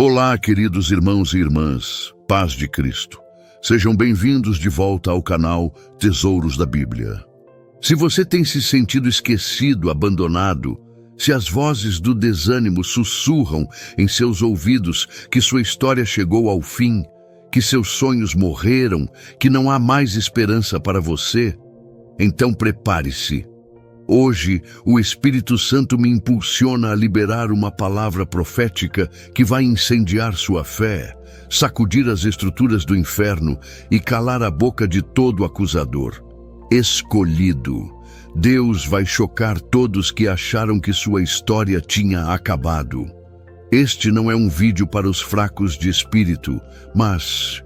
Olá, queridos irmãos e irmãs, paz de Cristo. Sejam bem-vindos de volta ao canal Tesouros da Bíblia. Se você tem se sentido esquecido, abandonado, se as vozes do desânimo sussurram em seus ouvidos que sua história chegou ao fim, que seus sonhos morreram, que não há mais esperança para você, então prepare-se. Hoje, o Espírito Santo me impulsiona a liberar uma palavra profética que vai incendiar sua fé, sacudir as estruturas do inferno e calar a boca de todo acusador. Escolhido. Deus vai chocar todos que acharam que sua história tinha acabado. Este não é um vídeo para os fracos de espírito, mas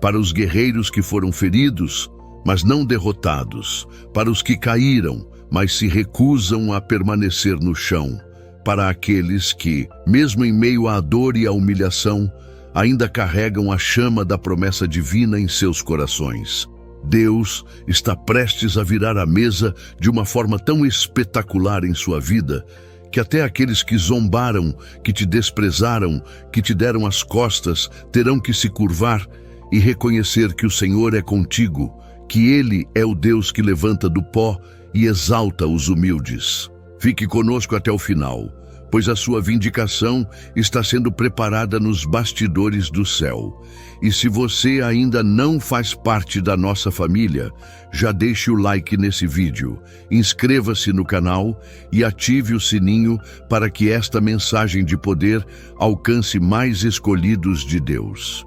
para os guerreiros que foram feridos, mas não derrotados, para os que caíram, mas se recusam a permanecer no chão, para aqueles que, mesmo em meio à dor e à humilhação, ainda carregam a chama da promessa divina em seus corações. Deus está prestes a virar a mesa de uma forma tão espetacular em sua vida, que até aqueles que zombaram, que te desprezaram, que te deram as costas, terão que se curvar e reconhecer que o Senhor é contigo, que Ele é o Deus que levanta do pó e exalta os humildes. Fique conosco até o final, pois a sua vindicação está sendo preparada nos bastidores do céu. E se você ainda não faz parte da nossa família, já deixe o like nesse vídeo, inscreva-se no canal e ative o sininho para que esta mensagem de poder alcance mais escolhidos de Deus.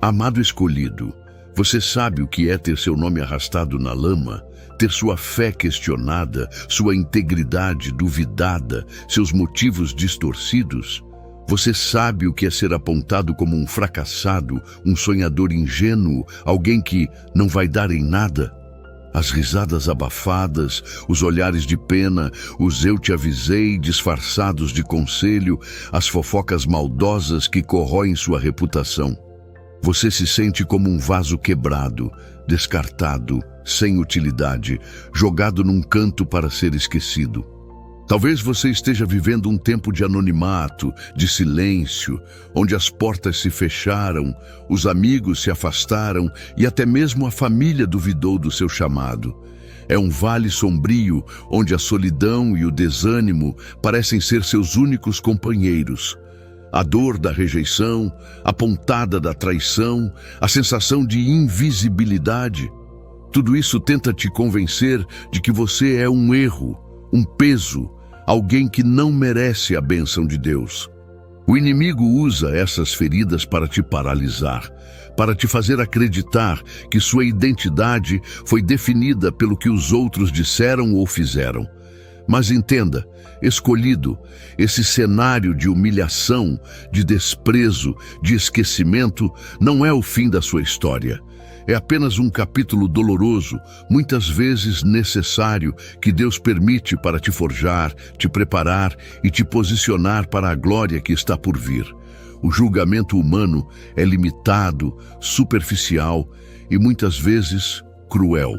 Amado escolhido, você sabe o que é ter seu nome arrastado na lama? Ter sua fé questionada, sua integridade duvidada, seus motivos distorcidos? Você sabe o que é ser apontado como um fracassado, um sonhador ingênuo, alguém que não vai dar em nada? As risadas abafadas, os olhares de pena, os eu te avisei disfarçados de conselho, as fofocas maldosas que corroem sua reputação. Você se sente como um vaso quebrado, descartado, sem utilidade, jogado num canto para ser esquecido. Talvez você esteja vivendo um tempo de anonimato, de silêncio, onde as portas se fecharam, os amigos se afastaram e até mesmo a família duvidou do seu chamado. É um vale sombrio, onde a solidão e o desânimo parecem ser seus únicos companheiros. A dor da rejeição, a pontada da traição, a sensação de invisibilidade. Tudo isso tenta te convencer de que você é um erro, um peso, alguém que não merece a bênção de Deus. O inimigo usa essas feridas para te paralisar, para te fazer acreditar que sua identidade foi definida pelo que os outros disseram ou fizeram. Mas entenda, escolhido, esse cenário de humilhação, de desprezo, de esquecimento, não é o fim da sua história. É apenas um capítulo doloroso, muitas vezes necessário, que Deus permite para te forjar, te preparar e te posicionar para a glória que está por vir. O julgamento humano é limitado, superficial e muitas vezes cruel.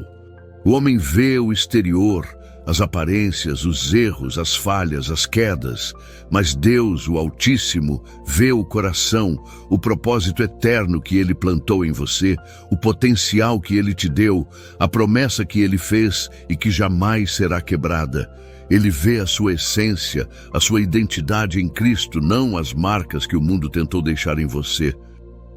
O homem vê o exterior, as aparências, os erros, as falhas, as quedas, mas Deus, o Altíssimo, vê o coração, o propósito eterno que Ele plantou em você, o potencial que Ele te deu, a promessa que Ele fez e que jamais será quebrada. Ele vê a sua essência, a sua identidade em Cristo, não as marcas que o mundo tentou deixar em você.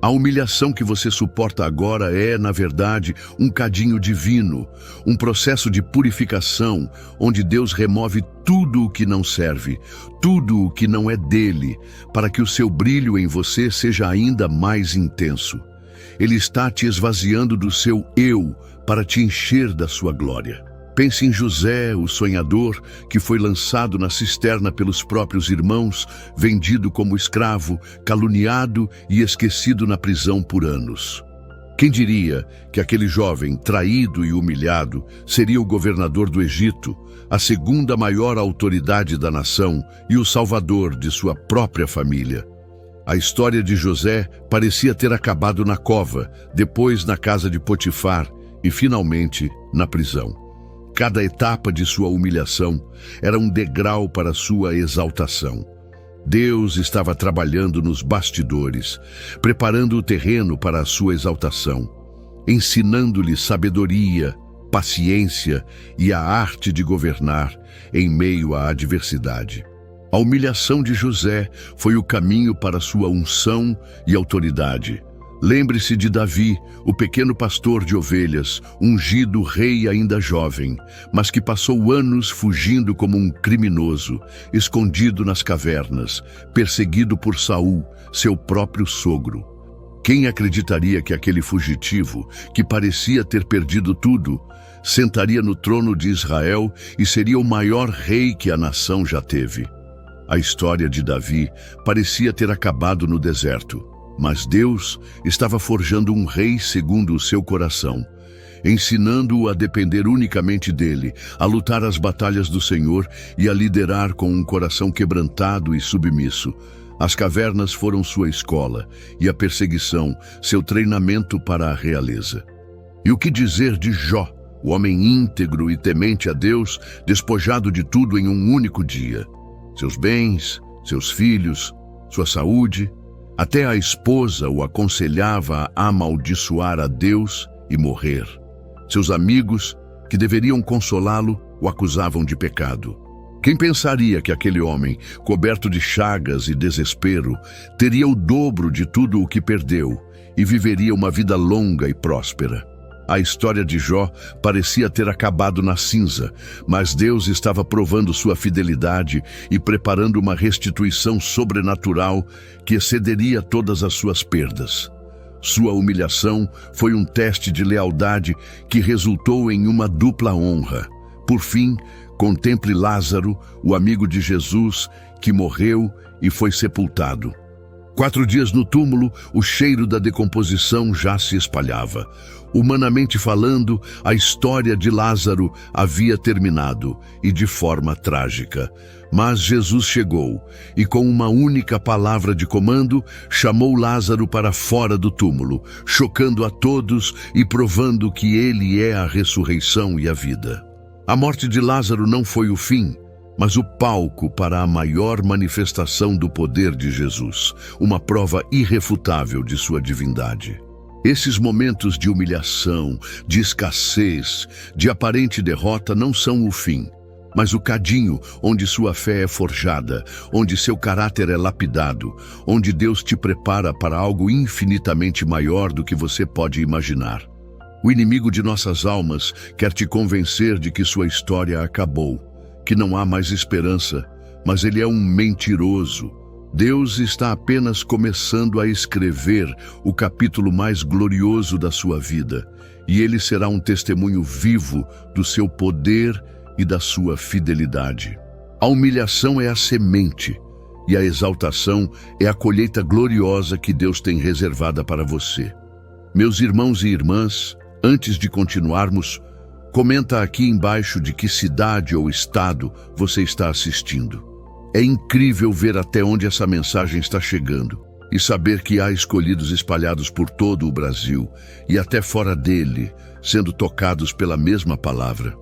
A humilhação que você suporta agora é, na verdade, um cadinho divino, um processo de purificação, onde Deus remove tudo o que não serve, tudo o que não é dele, para que o seu brilho em você seja ainda mais intenso. Ele está te esvaziando do seu eu para te encher da sua glória. Pense em José, o sonhador, que foi lançado na cisterna pelos próprios irmãos, vendido como escravo, caluniado e esquecido na prisão por anos. Quem diria que aquele jovem, traído e humilhado, seria o governador do Egito, a segunda maior autoridade da nação e o salvador de sua própria família? A história de José parecia ter acabado na cova, depois na casa de Potifar e, finalmente, na prisão. Cada etapa de sua humilhação era um degrau para sua exaltação. Deus estava trabalhando nos bastidores, preparando o terreno para a sua exaltação, ensinando-lhe sabedoria, paciência e a arte de governar em meio à adversidade. A humilhação de José foi o caminho para sua unção e autoridade. Lembre-se de Davi, o pequeno pastor de ovelhas, ungido rei ainda jovem, mas que passou anos fugindo como um criminoso, escondido nas cavernas, perseguido por Saul, seu próprio sogro. Quem acreditaria que aquele fugitivo, que parecia ter perdido tudo, sentaria no trono de Israel e seria o maior rei que a nação já teve? A história de Davi parecia ter acabado no deserto. Mas Deus estava forjando um rei segundo o seu coração, ensinando-o a depender unicamente dele, a lutar as batalhas do Senhor e a liderar com um coração quebrantado e submisso. As cavernas foram sua escola e a perseguição, seu treinamento para a realeza. E o que dizer de Jó, o homem íntegro e temente a Deus, despojado de tudo em um único dia? Seus bens, seus filhos, sua saúde. Até a esposa o aconselhava a amaldiçoar a Deus e morrer. Seus amigos, que deveriam consolá-lo, o acusavam de pecado. Quem pensaria que aquele homem, coberto de chagas e desespero, teria o dobro de tudo o que perdeu e viveria uma vida longa e próspera? A história de Jó parecia ter acabado na cinza, mas Deus estava provando sua fidelidade e preparando uma restituição sobrenatural que excederia todas as suas perdas. Sua humilhação foi um teste de lealdade que resultou em uma dupla honra. Por fim, contemple Lázaro, o amigo de Jesus, que morreu e foi sepultado. 4 dias no túmulo, o cheiro da decomposição já se espalhava. Humanamente falando, a história de Lázaro havia terminado, e de forma trágica. Mas Jesus chegou, e com uma única palavra de comando, chamou Lázaro para fora do túmulo, chocando a todos e provando que ele é a ressurreição e a vida. A morte de Lázaro não foi o fim, mas o palco para a maior manifestação do poder de Jesus, uma prova irrefutável de sua divindade. Esses momentos de humilhação, de escassez, de aparente derrota não são o fim, mas o cadinho onde sua fé é forjada, onde seu caráter é lapidado, onde Deus te prepara para algo infinitamente maior do que você pode imaginar. O inimigo de nossas almas quer te convencer de que sua história acabou, que não há mais esperança, mas ele é um mentiroso. Deus está apenas começando a escrever o capítulo mais glorioso da sua vida, e ele será um testemunho vivo do seu poder e da sua fidelidade. A humilhação é a semente, e a exaltação é a colheita gloriosa que Deus tem reservada para você. Meus irmãos e irmãs, antes de continuarmos, comenta aqui embaixo de que cidade ou estado você está assistindo. É incrível ver até onde essa mensagem está chegando e saber que há escolhidos espalhados por todo o Brasil e até fora dele, sendo tocados pela mesma palavra.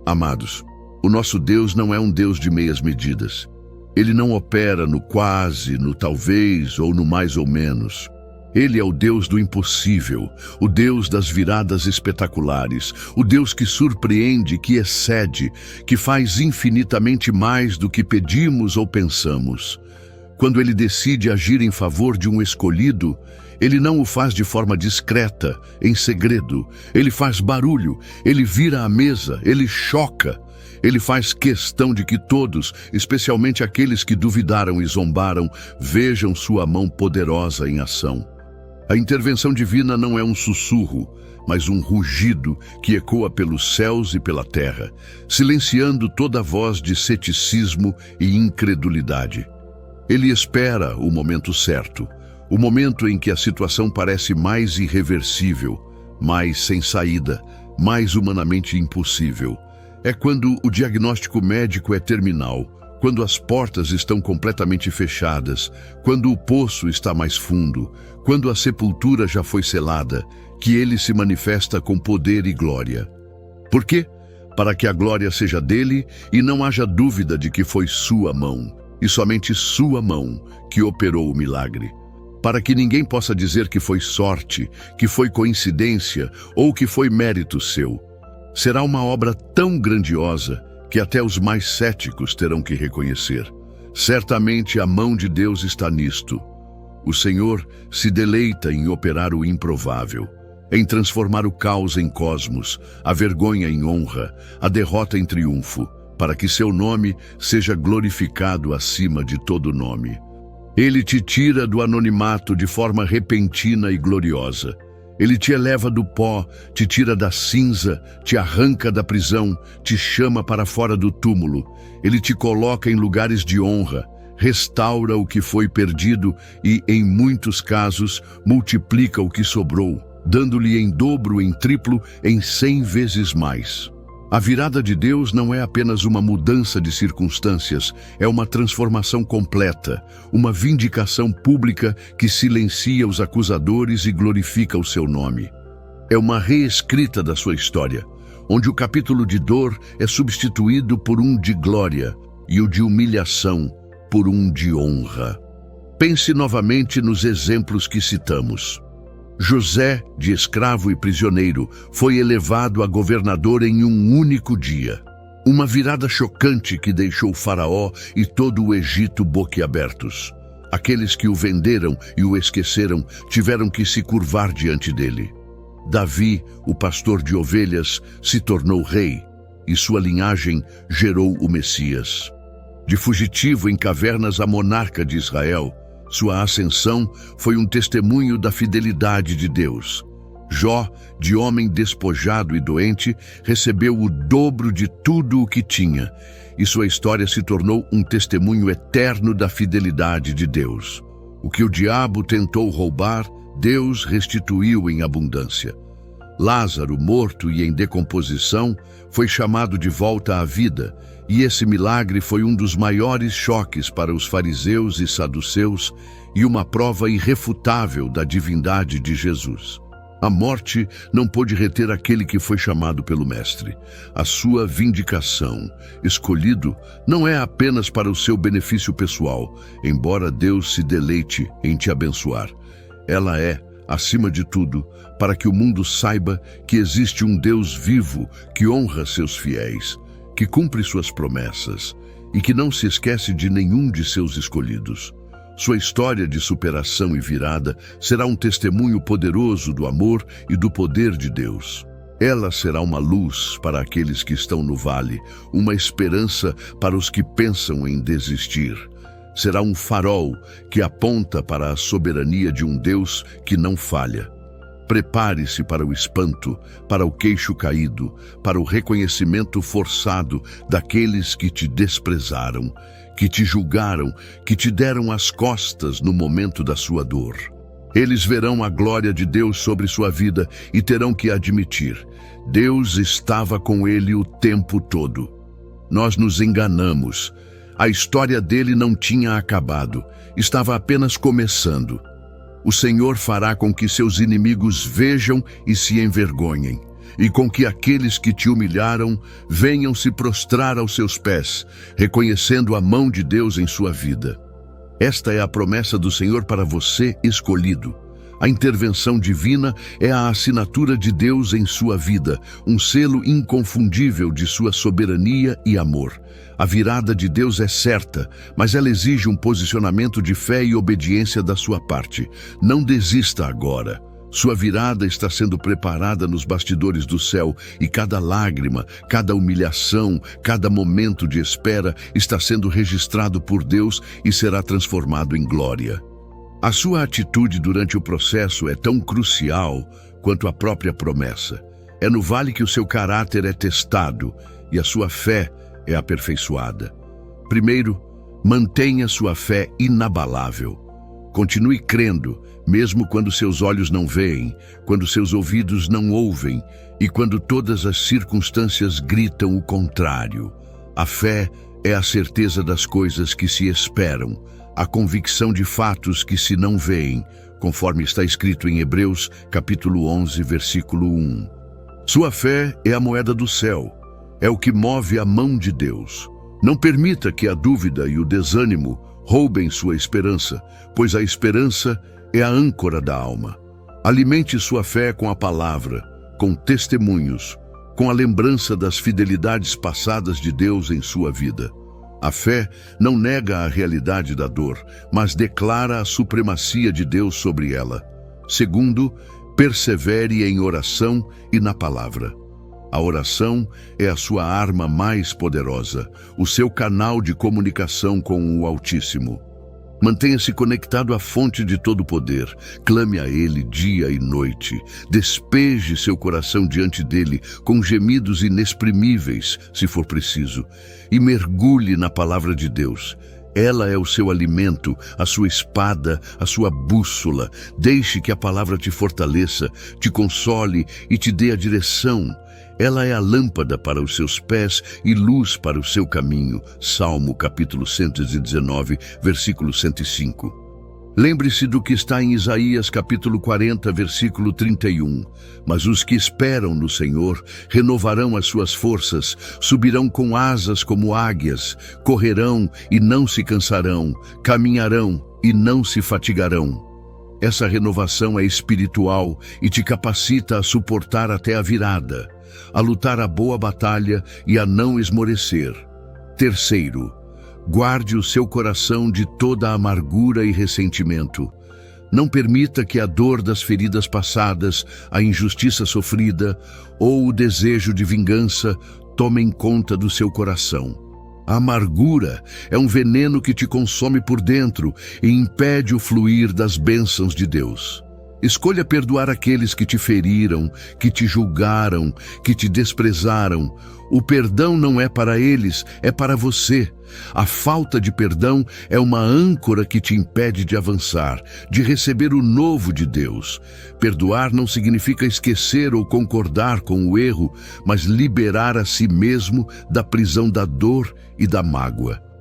Amados, o nosso Deus não é um Deus de meias medidas. Ele não opera no quase, no talvez ou no mais ou menos. Ele é o Deus do impossível, o Deus das viradas espetaculares, o Deus que surpreende, que excede, que faz infinitamente mais do que pedimos ou pensamos. Quando ele decide agir em favor de um escolhido, ele não o faz de forma discreta, em segredo. Ele faz barulho, ele vira a mesa, ele choca. Ele faz questão de que todos, especialmente aqueles que duvidaram e zombaram, vejam sua mão poderosa em ação. A intervenção divina não é um sussurro, mas um rugido que ecoa pelos céus e pela terra, silenciando toda voz de ceticismo e incredulidade. Ele espera o momento certo, o momento em que a situação parece mais irreversível, mais sem saída, mais humanamente impossível. É quando o diagnóstico médico é terminal, quando as portas estão completamente fechadas, quando o poço está mais fundo, quando a sepultura já foi selada, que ele se manifesta com poder e glória. Por quê? Para que a glória seja dele e não haja dúvida de que foi sua mão. e somente sua mão que operou o milagre. Para que ninguém possa dizer que foi sorte, que foi coincidência ou que foi mérito seu. Será uma obra tão grandiosa que até os mais céticos terão que reconhecer. Certamente a mão de Deus está nisto. O Senhor se deleita em operar o improvável, em transformar o caos em cosmos, a vergonha em honra, a derrota em triunfo, para que seu nome seja glorificado acima de todo nome. Ele te tira do anonimato de forma repentina e gloriosa. Ele te eleva do pó, te tira da cinza, te arranca da prisão, te chama para fora do túmulo. Ele te coloca em lugares de honra, restaura o que foi perdido e, em muitos casos, multiplica o que sobrou, dando-lhe em dobro, em triplo, em 100 vezes mais. A virada de Deus não é apenas uma mudança de circunstâncias, é uma transformação completa, uma vindicação pública que silencia os acusadores e glorifica o seu nome. É uma reescrita da sua história, onde o capítulo de dor é substituído por um de glória e o de humilhação por um de honra. Pense novamente nos exemplos que citamos. José, de escravo e prisioneiro, foi elevado a governador em um único dia. Uma virada chocante que deixou Faraó e todo o Egito boquiabertos. Aqueles que o venderam e o esqueceram tiveram que se curvar diante dele. Davi, o pastor de ovelhas, se tornou rei, e sua linhagem gerou o Messias. De fugitivo em cavernas a monarca de Israel, sua ascensão foi um testemunho da fidelidade de Deus. Jó, de homem despojado e doente, recebeu o dobro de tudo o que tinha, e sua história se tornou um testemunho eterno da fidelidade de Deus. O que o diabo tentou roubar, Deus restituiu em abundância. Lázaro, morto e em decomposição, foi chamado de volta à vida, e esse milagre foi um dos maiores choques para os fariseus e saduceus e uma prova irrefutável da divindade de Jesus. A morte não pôde reter aquele que foi chamado pelo Mestre. A sua vindicação, escolhido, não é apenas para o seu benefício pessoal, embora Deus se deleite em te abençoar. Ela é, acima de tudo, para que o mundo saiba que existe um Deus vivo que honra seus fiéis, que cumpre suas promessas e que não se esquece de nenhum de seus escolhidos. Sua história de superação e virada será um testemunho poderoso do amor e do poder de Deus. Ela será uma luz para aqueles que estão no vale, uma esperança para os que pensam em desistir. Será um farol que aponta para a soberania de um Deus que não falha. Prepare-se para o espanto, para o queixo caído, para o reconhecimento forçado daqueles que te desprezaram, que te julgaram, que te deram as costas no momento da sua dor. Eles verão a glória de Deus sobre sua vida e terão que admitir: Deus estava com ele o tempo todo. Nós nos enganamos. A história dele não tinha acabado, estava apenas começando. O Senhor fará com que seus inimigos vejam e se envergonhem, e com que aqueles que te humilharam venham se prostrar aos seus pés, reconhecendo a mão de Deus em sua vida. Esta é a promessa do Senhor para você, escolhido. A intervenção divina é a assinatura de Deus em sua vida, um selo inconfundível de sua soberania e amor. A virada de Deus é certa, mas ela exige um posicionamento de fé e obediência da sua parte. Não desista agora. Sua virada está sendo preparada nos bastidores do céu e cada lágrima, cada humilhação, cada momento de espera está sendo registrado por Deus e será transformado em glória. A sua atitude durante o processo é tão crucial quanto a própria promessa. É no vale que o seu caráter é testado e a sua fé é aperfeiçoada. Primeiro, mantenha sua fé inabalável. Continue crendo, mesmo quando seus olhos não veem, quando seus ouvidos não ouvem e quando todas as circunstâncias gritam o contrário. A fé é a certeza das coisas que se esperam, a convicção de fatos que se não veem, conforme está escrito em Hebreus, capítulo 11, versículo 1. Sua fé é a moeda do céu, é o que move a mão de Deus. Não permita que a dúvida e o desânimo roubem sua esperança, pois a esperança é a âncora da alma. Alimente sua fé com a palavra, com testemunhos, com a lembrança das fidelidades passadas de Deus em sua vida. A fé não nega a realidade da dor, mas declara a supremacia de Deus sobre ela. Segundo, persevere em oração e na palavra. A oração é a sua arma mais poderosa, o seu canal de comunicação com o Altíssimo. Mantenha-se conectado à fonte de todo poder. Clame a Ele dia e noite. Despeje seu coração diante dele com gemidos inexprimíveis, se for preciso. E mergulhe na palavra de Deus. Ela é o seu alimento, a sua espada, a sua bússola. Deixe que a palavra te fortaleça, te console e te dê a direção. Ela é a lâmpada para os seus pés e luz para o seu caminho. Salmo capítulo 119, versículo 105. Lembre-se do que está em Isaías capítulo 40, versículo 31. Mas os que esperam no Senhor renovarão as suas forças, subirão com asas como águias, correrão e não se cansarão, caminharão e não se fatigarão. Essa renovação é espiritual e te capacita a suportar até a virada, a lutar a boa batalha e a não esmorecer. Terceiro, guarde o seu coração de toda a amargura e ressentimento. Não permita que a dor das feridas passadas, a injustiça sofrida ou o desejo de vingança tomem conta do seu coração. A amargura é um veneno que te consome por dentro e impede o fluir das bênçãos de Deus. Escolha perdoar aqueles que te feriram, que te julgaram, que te desprezaram. O perdão não é para eles, é para você. A falta de perdão é uma âncora que te impede de avançar, de receber o novo de Deus. Perdoar não significa esquecer ou concordar com o erro, mas liberar a si mesmo da prisão da dor e da mágoa.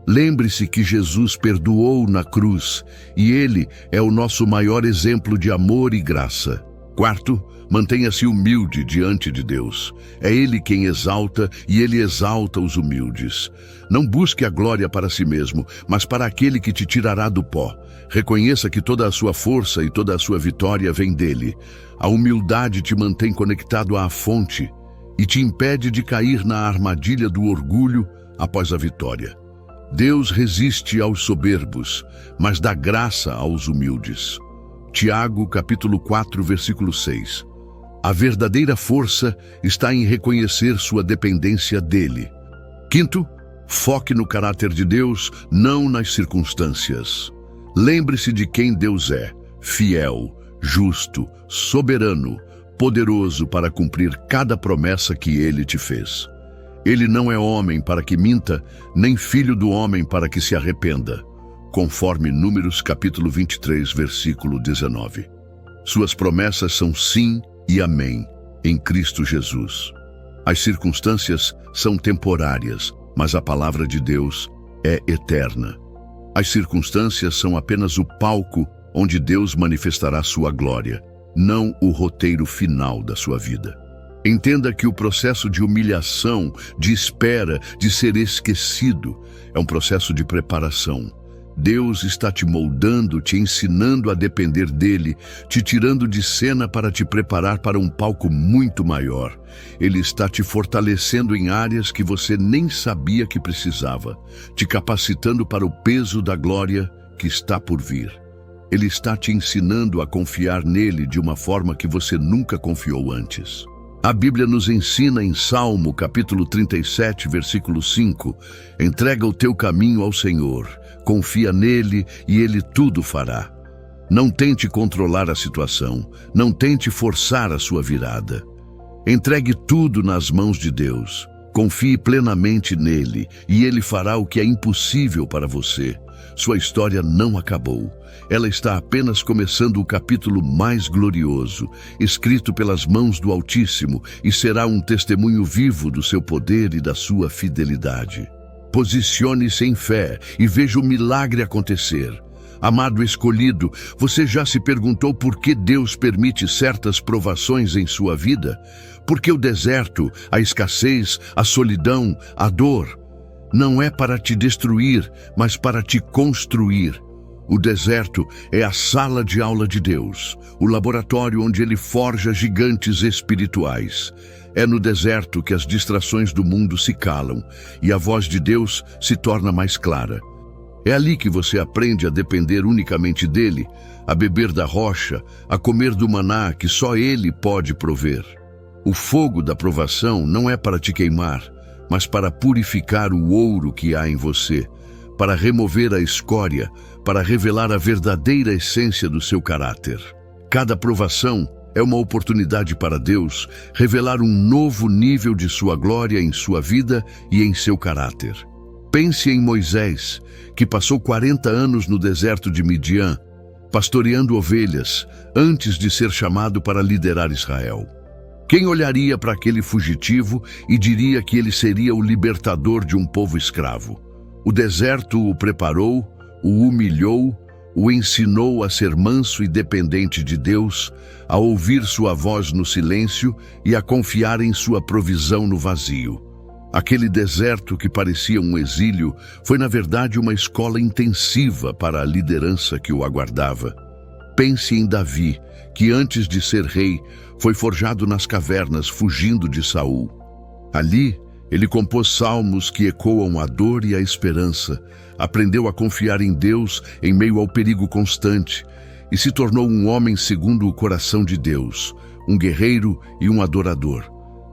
Lembre-se que Jesus perdoou na cruz e Ele é o nosso maior exemplo de amor e graça. Quarto, mantenha-se humilde diante de Deus. É Ele quem exalta e Ele exalta os humildes. Não busque a glória para si mesmo, mas para aquele que te tirará do pó. Reconheça que toda a sua força e toda a sua vitória vem dele. A humildade te mantém conectado à fonte e te impede de cair na armadilha do orgulho após a vitória. Deus resiste aos soberbos, mas dá graça aos humildes. Tiago, capítulo 4, versículo 6. A verdadeira força está em reconhecer sua dependência dele. Quinto, foque no caráter de Deus, não nas circunstâncias. Lembre-se de quem Deus é: fiel, justo, soberano, poderoso para cumprir cada promessa que Ele te fez. Ele não é homem para que minta, nem filho do homem para que se arrependa, conforme Números capítulo 23, versículo 19. Suas promessas são sim e amém, em Cristo Jesus. As circunstâncias são temporárias, mas a palavra de Deus é eterna. As circunstâncias são apenas o palco onde Deus manifestará sua glória, não o roteiro final da sua vida. Entenda que o processo de humilhação, de espera, de ser esquecido, é um processo de preparação. Deus está te moldando, te ensinando a depender dele, te tirando de cena para te preparar para um palco muito maior. Ele está te fortalecendo em áreas que você nem sabia que precisava, te capacitando para o peso da glória que está por vir. Ele está te ensinando a confiar nele de uma forma que você nunca confiou antes. A Bíblia nos ensina em Salmo, capítulo 37, versículo 5, entrega o teu caminho ao Senhor, confia nele e ele tudo fará. Não tente controlar a situação, não tente forçar a sua virada. Entregue tudo nas mãos de Deus, confie plenamente nele e ele fará o que é impossível para você. Sua história não acabou. Ela está apenas começando o capítulo mais glorioso, escrito pelas mãos do Altíssimo, e será um testemunho vivo do seu poder e da sua fidelidade. Posicione-se em fé e veja o milagre acontecer. Amado escolhido, você já se perguntou por que Deus permite certas provações em sua vida? Por que o deserto, a escassez, a solidão, a dor? Não é para te destruir, mas para te construir. O deserto é a sala de aula de Deus, o laboratório onde Ele forja gigantes espirituais. É no deserto que as distrações do mundo se calam e a voz de Deus se torna mais clara. É ali que você aprende a depender unicamente dEle, a beber da rocha, a comer do maná que só Ele pode prover. O fogo da provação não é para te queimar, mas para purificar o ouro que há em você, para remover a escória, para revelar a verdadeira essência do seu caráter. Cada provação é uma oportunidade para Deus revelar um novo nível de sua glória em sua vida e em seu caráter. Pense em Moisés, que passou 40 anos no deserto de Midian, pastoreando ovelhas, antes de ser chamado para liderar Israel. Quem olharia para aquele fugitivo e diria que ele seria o libertador de um povo escravo? O deserto o preparou, o humilhou, o ensinou a ser manso e dependente de Deus, a ouvir sua voz no silêncio e a confiar em sua provisão no vazio. Aquele deserto que parecia um exílio foi, na verdade, uma escola intensiva para a liderança que o aguardava. Pense em Davi, que antes de ser rei, foi forjado nas cavernas, fugindo de Saul. Ali, ele compôs salmos que ecoam a dor e a esperança, aprendeu a confiar em Deus em meio ao perigo constante e se tornou um homem segundo o coração de Deus, um guerreiro e um adorador,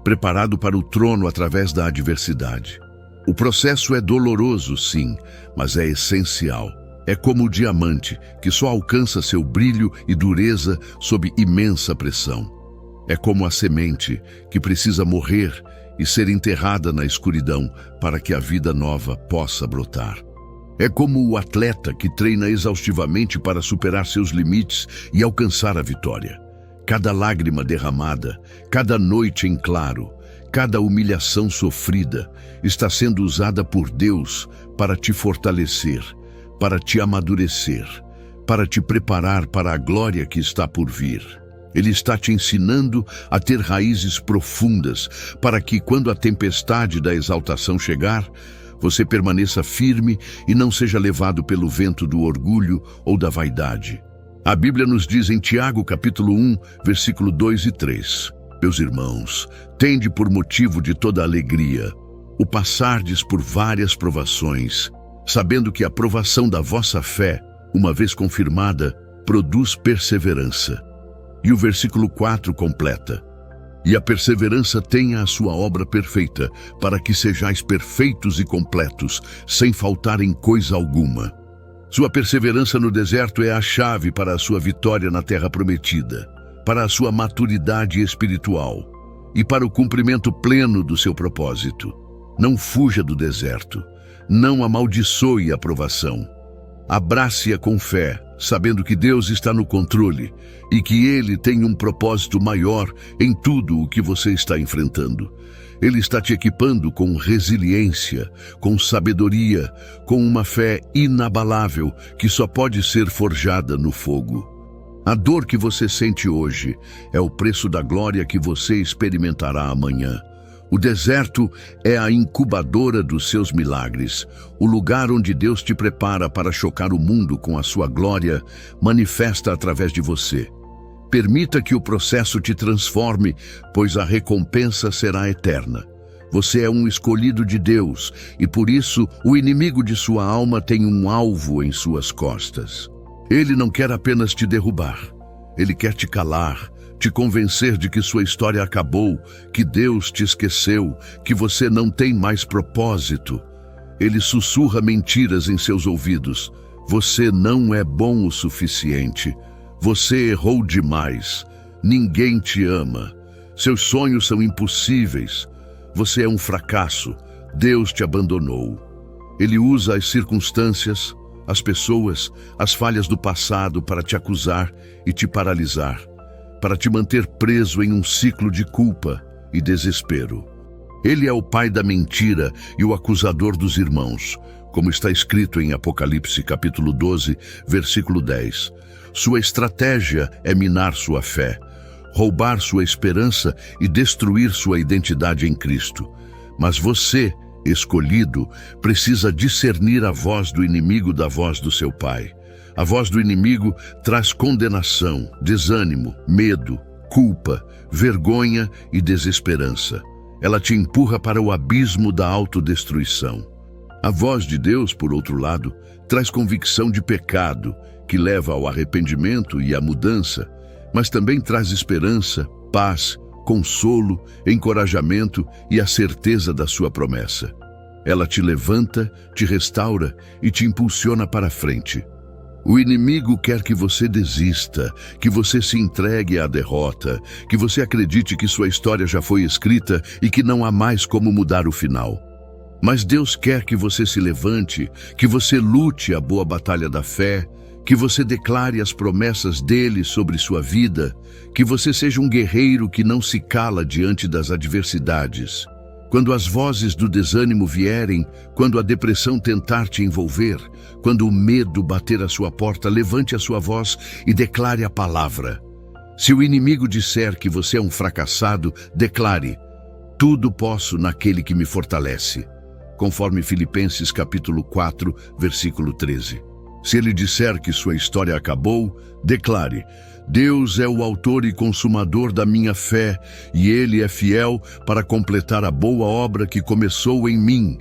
preparado para o trono através da adversidade. O processo é doloroso, sim, mas é essencial. É como o diamante, que só alcança seu brilho e dureza sob imensa pressão. É como a semente, que precisa morrer e ser enterrada na escuridão para que a vida nova possa brotar. É como o atleta que treina exaustivamente para superar seus limites e alcançar a vitória. Cada lágrima derramada, cada noite em claro, cada humilhação sofrida está sendo usada por Deus para te fortalecer, para te amadurecer, para te preparar para a glória que está por vir. Ele está te ensinando a ter raízes profundas, para que, quando a tempestade da exaltação chegar, você permaneça firme e não seja levado pelo vento do orgulho ou da vaidade. A Bíblia nos diz em Tiago, capítulo 1, versículo 2 e 3. Meus irmãos, tende por motivo de toda alegria o passardes por várias provações, sabendo que a provação da vossa fé, uma vez confirmada, produz perseverança. E o versículo 4 completa: e a perseverança tenha a sua obra perfeita, para que sejais perfeitos e completos, sem faltar em coisa alguma. Sua perseverança no deserto é a chave para a sua vitória na terra prometida, para a sua maturidade espiritual e para o cumprimento pleno do seu propósito. Não fuja do deserto, não amaldiçoe a provação. Abrace-a com fé, sabendo que Deus está no controle e que Ele tem um propósito maior em tudo o que você está enfrentando. Ele está te equipando com resiliência, com sabedoria, com uma fé inabalável que só pode ser forjada no fogo. A dor que você sente hoje é o preço da glória que você experimentará amanhã. O deserto é a incubadora dos seus milagres, o lugar onde Deus te prepara para chocar o mundo com a sua glória, manifesta através de você. Permita que o processo te transforme, pois a recompensa será eterna. Você é um escolhido de Deus e por isso o inimigo de sua alma tem um alvo em suas costas. Ele não quer apenas te derrubar, ele quer te calar, te convencer de que sua história acabou, que Deus te esqueceu, que você não tem mais propósito. Ele sussurra mentiras em seus ouvidos. Você não é bom o suficiente. Você errou demais. Ninguém te ama. Seus sonhos são impossíveis. Você é um fracasso. Deus te abandonou. Ele usa as circunstâncias, as pessoas, as falhas do passado para te acusar e te paralisar, para te manter preso em um ciclo de culpa e desespero. Ele é o pai da mentira e o acusador dos irmãos, como está escrito em Apocalipse capítulo 12, versículo 10. Sua estratégia é minar sua fé, roubar sua esperança e destruir sua identidade em Cristo. Mas você escolhido, precisa discernir a voz do inimigo da voz do seu pai. A voz do inimigo traz condenação, desânimo, medo, culpa, vergonha e desesperança. Ela te empurra para o abismo da autodestruição. A voz de Deus, por outro lado, traz convicção de pecado, que leva ao arrependimento e à mudança, mas também traz esperança, paz, consolo, encorajamento e a certeza da sua promessa. Ela te levanta, te restaura e te impulsiona para a frente. O inimigo quer que você desista, que você se entregue à derrota, que você acredite que sua história já foi escrita e que não há mais como mudar o final. Mas Deus quer que você se levante, que você lute a boa batalha da fé, que você declare as promessas dele sobre sua vida, que você seja um guerreiro que não se cala diante das adversidades. Quando as vozes do desânimo vierem, quando a depressão tentar te envolver, quando o medo bater à sua porta, levante a sua voz e declare a palavra. Se o inimigo disser que você é um fracassado, declare: tudo posso naquele que me fortalece. Conforme Filipenses capítulo 4, versículo 13. Se ele disser que sua história acabou, declare: Deus é o autor e consumador da minha fé, e Ele é fiel para completar a boa obra que começou em mim.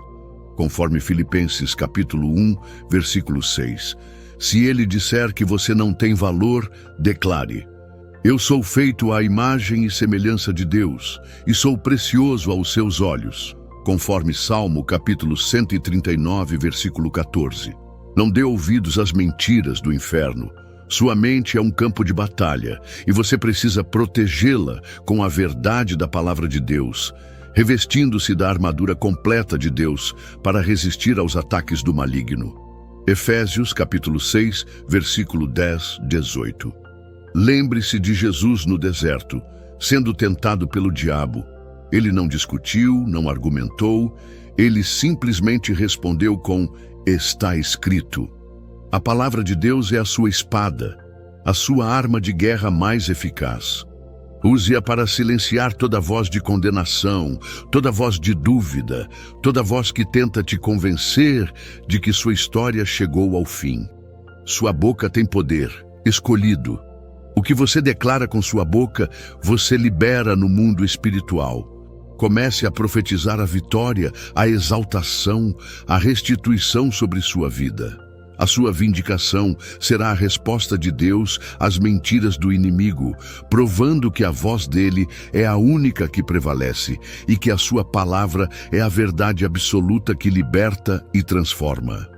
Conforme Filipenses capítulo 1, versículo 6. Se ele disser que você não tem valor, declare: eu sou feito à imagem e semelhança de Deus, e sou precioso aos seus olhos. Conforme Salmo capítulo 139, versículo 14. Não dê ouvidos às mentiras do inferno. Sua mente é um campo de batalha e você precisa protegê-la com a verdade da palavra de Deus, revestindo-se da armadura completa de Deus para resistir aos ataques do maligno. Efésios capítulo 6, versículo 10, 18. Lembre-se de Jesus no deserto, sendo tentado pelo diabo. Ele não discutiu, não argumentou, ele simplesmente respondeu com: está escrito. A palavra de Deus é a sua espada, a sua arma de guerra mais eficaz. Use-a para silenciar toda voz de condenação, toda voz de dúvida, toda voz que tenta te convencer de que sua história chegou ao fim. Sua boca tem poder, escolhido. O que você declara com sua boca, você libera no mundo espiritual. Comece a profetizar a vitória, a exaltação, a restituição sobre sua vida. A sua vindicação será a resposta de Deus às mentiras do inimigo, provando que a voz dele é a única que prevalece e que a sua palavra é a verdade absoluta que liberta e transforma.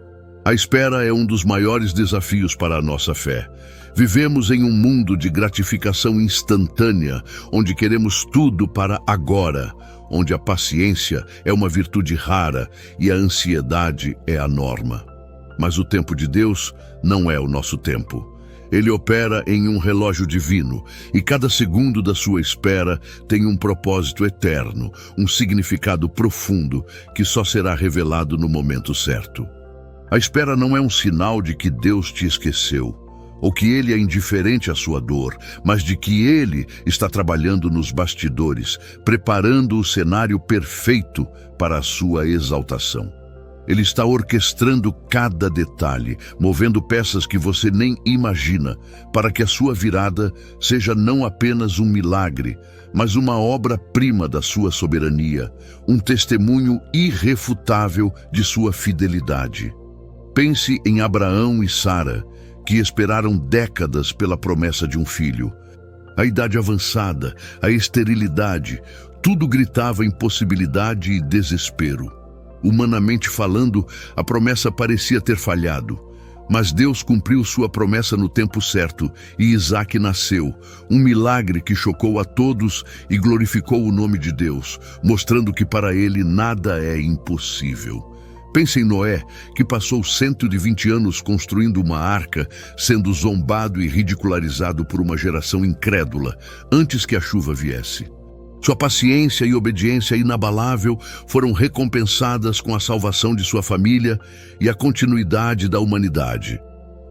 A espera é um dos maiores desafios para a nossa fé. Vivemos em um mundo de gratificação instantânea, onde queremos tudo para agora, onde a paciência é uma virtude rara e a ansiedade é a norma. Mas o tempo de Deus não é o nosso tempo. Ele opera em um relógio divino e cada segundo da sua espera tem um propósito eterno, um significado profundo que só será revelado no momento certo. A espera não é um sinal de que Deus te esqueceu, ou que Ele é indiferente à sua dor, mas de que Ele está trabalhando nos bastidores, preparando o cenário perfeito para a sua exaltação. Ele está orquestrando cada detalhe, movendo peças que você nem imagina, para que a sua virada seja não apenas um milagre, mas uma obra-prima da sua soberania, um testemunho irrefutável de sua fidelidade. Pense em Abraão e Sara, que esperaram décadas pela promessa de um filho. A idade avançada, a esterilidade, tudo gritava impossibilidade e desespero. Humanamente falando, a promessa parecia ter falhado, mas Deus cumpriu sua promessa no tempo certo e Isaque nasceu, um milagre que chocou a todos e glorificou o nome de Deus, mostrando que para ele nada é impossível. Pense em Noé, que passou 120 anos construindo uma arca, sendo zombado e ridicularizado por uma geração incrédula, antes que a chuva viesse. Sua paciência e obediência inabalável foram recompensadas com a salvação de sua família e a continuidade da humanidade.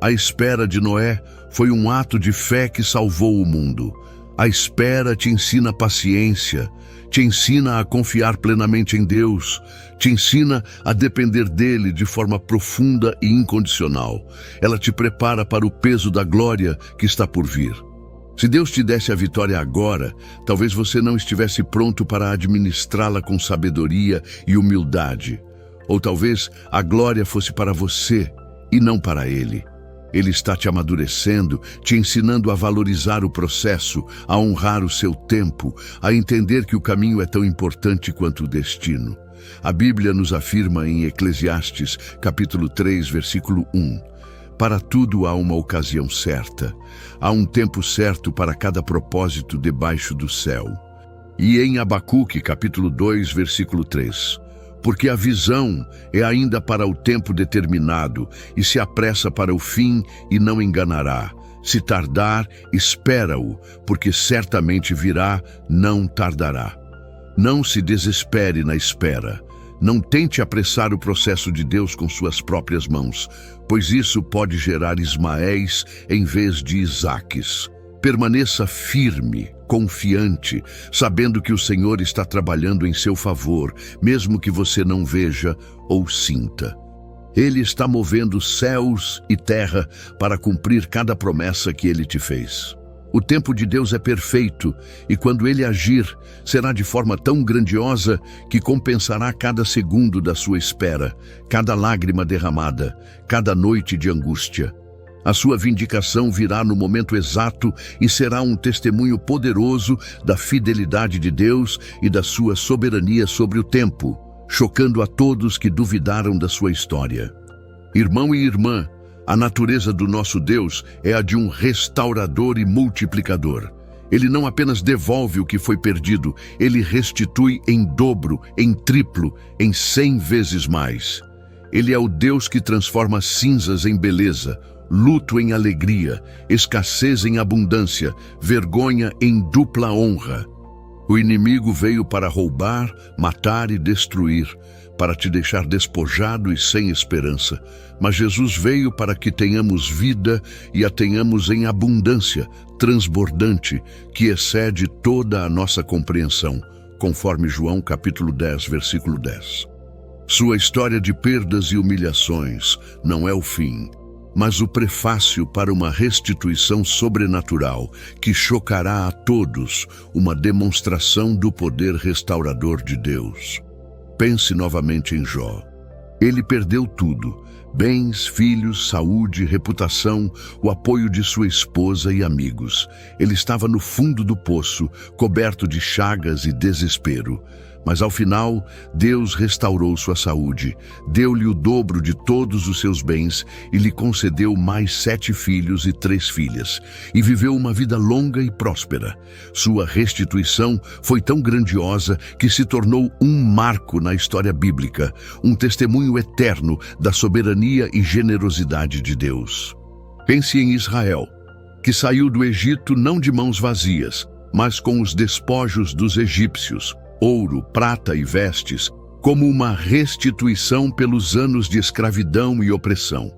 A espera de Noé foi um ato de fé que salvou o mundo. A espera te ensina paciência, te ensina a confiar plenamente em Deus, te ensina a depender dele de forma profunda e incondicional. Ela te prepara para o peso da glória que está por vir. Se Deus te desse a vitória agora, talvez você não estivesse pronto para administrá-la com sabedoria e humildade. Ou talvez a glória fosse para você e não para Ele. Ele está te amadurecendo, te ensinando a valorizar o processo, a honrar o seu tempo, a entender que o caminho é tão importante quanto o destino. A Bíblia nos afirma em Eclesiastes, capítulo 3, versículo 1. Para tudo há uma ocasião certa. Há um tempo certo para cada propósito debaixo do céu. E em Abacuque, capítulo 2, versículo 3. Porque a visão é ainda para o tempo determinado, e se apressa para o fim e não enganará. Se tardar, espera-o, porque certamente virá, não tardará. Não se desespere na espera. Não tente apressar o processo de Deus com suas próprias mãos, pois isso pode gerar Ismaéis em vez de Isaques. Permaneça firme, confiante, sabendo que o Senhor está trabalhando em seu favor, mesmo que você não veja ou sinta. Ele está movendo céus e terra para cumprir cada promessa que Ele te fez. O tempo de Deus é perfeito, e quando Ele agir, será de forma tão grandiosa que compensará cada segundo da sua espera, cada lágrima derramada, cada noite de angústia. A sua vindicação virá no momento exato e será um testemunho poderoso da fidelidade de Deus e da sua soberania sobre o tempo, chocando a todos que duvidaram da sua história. Irmão e irmã, a natureza do nosso Deus é a de um restaurador e multiplicador. Ele não apenas devolve o que foi perdido, ele restitui em dobro, em triplo, em 100 vezes mais. Ele é o Deus que transforma cinzas em beleza, luto em alegria, escassez em abundância, vergonha em dupla honra. O inimigo veio para roubar, matar e destruir, para te deixar despojado e sem esperança. Mas Jesus veio para que tenhamos vida e a tenhamos em abundância, transbordante, que excede toda a nossa compreensão, conforme João capítulo 10, versículo 10. Sua história de perdas e humilhações não é o fim, mas o prefácio para uma restituição sobrenatural que chocará a todos, uma demonstração do poder restaurador de Deus. Pense novamente em Jó. Ele perdeu tudo: bens, filhos, saúde, reputação, o apoio de sua esposa e amigos. Ele estava no fundo do poço, coberto de chagas e desespero. Mas ao final, Deus restaurou sua saúde, deu-lhe o dobro de todos os seus bens e lhe concedeu mais 7 filhos e 3 filhas, e viveu uma vida longa e próspera. Sua restituição foi tão grandiosa que se tornou um marco na história bíblica, um testemunho eterno da soberania e generosidade de Deus. Pense em Israel, que saiu do Egito não de mãos vazias, mas com os despojos dos egípcios, ouro, prata e vestes, como uma restituição pelos anos de escravidão e opressão.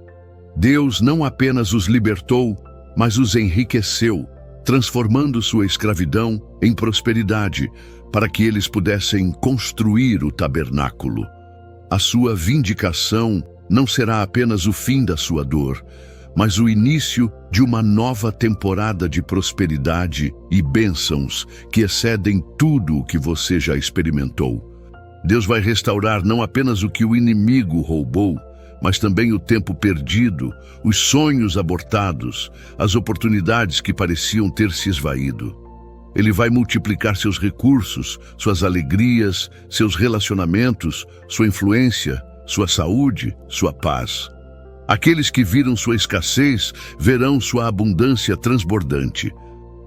Deus não apenas os libertou, mas os enriqueceu, transformando sua escravidão em prosperidade, para que eles pudessem construir o tabernáculo. A sua vindicação não será apenas o fim da sua dor, mas o início de uma nova temporada de prosperidade e bênçãos que excedem tudo o que você já experimentou. Deus vai restaurar não apenas o que o inimigo roubou, mas também o tempo perdido, os sonhos abortados, as oportunidades que pareciam ter se esvaído. Ele vai multiplicar seus recursos, suas alegrias, seus relacionamentos, sua influência, sua saúde, sua paz. Aqueles que viram sua escassez verão sua abundância transbordante.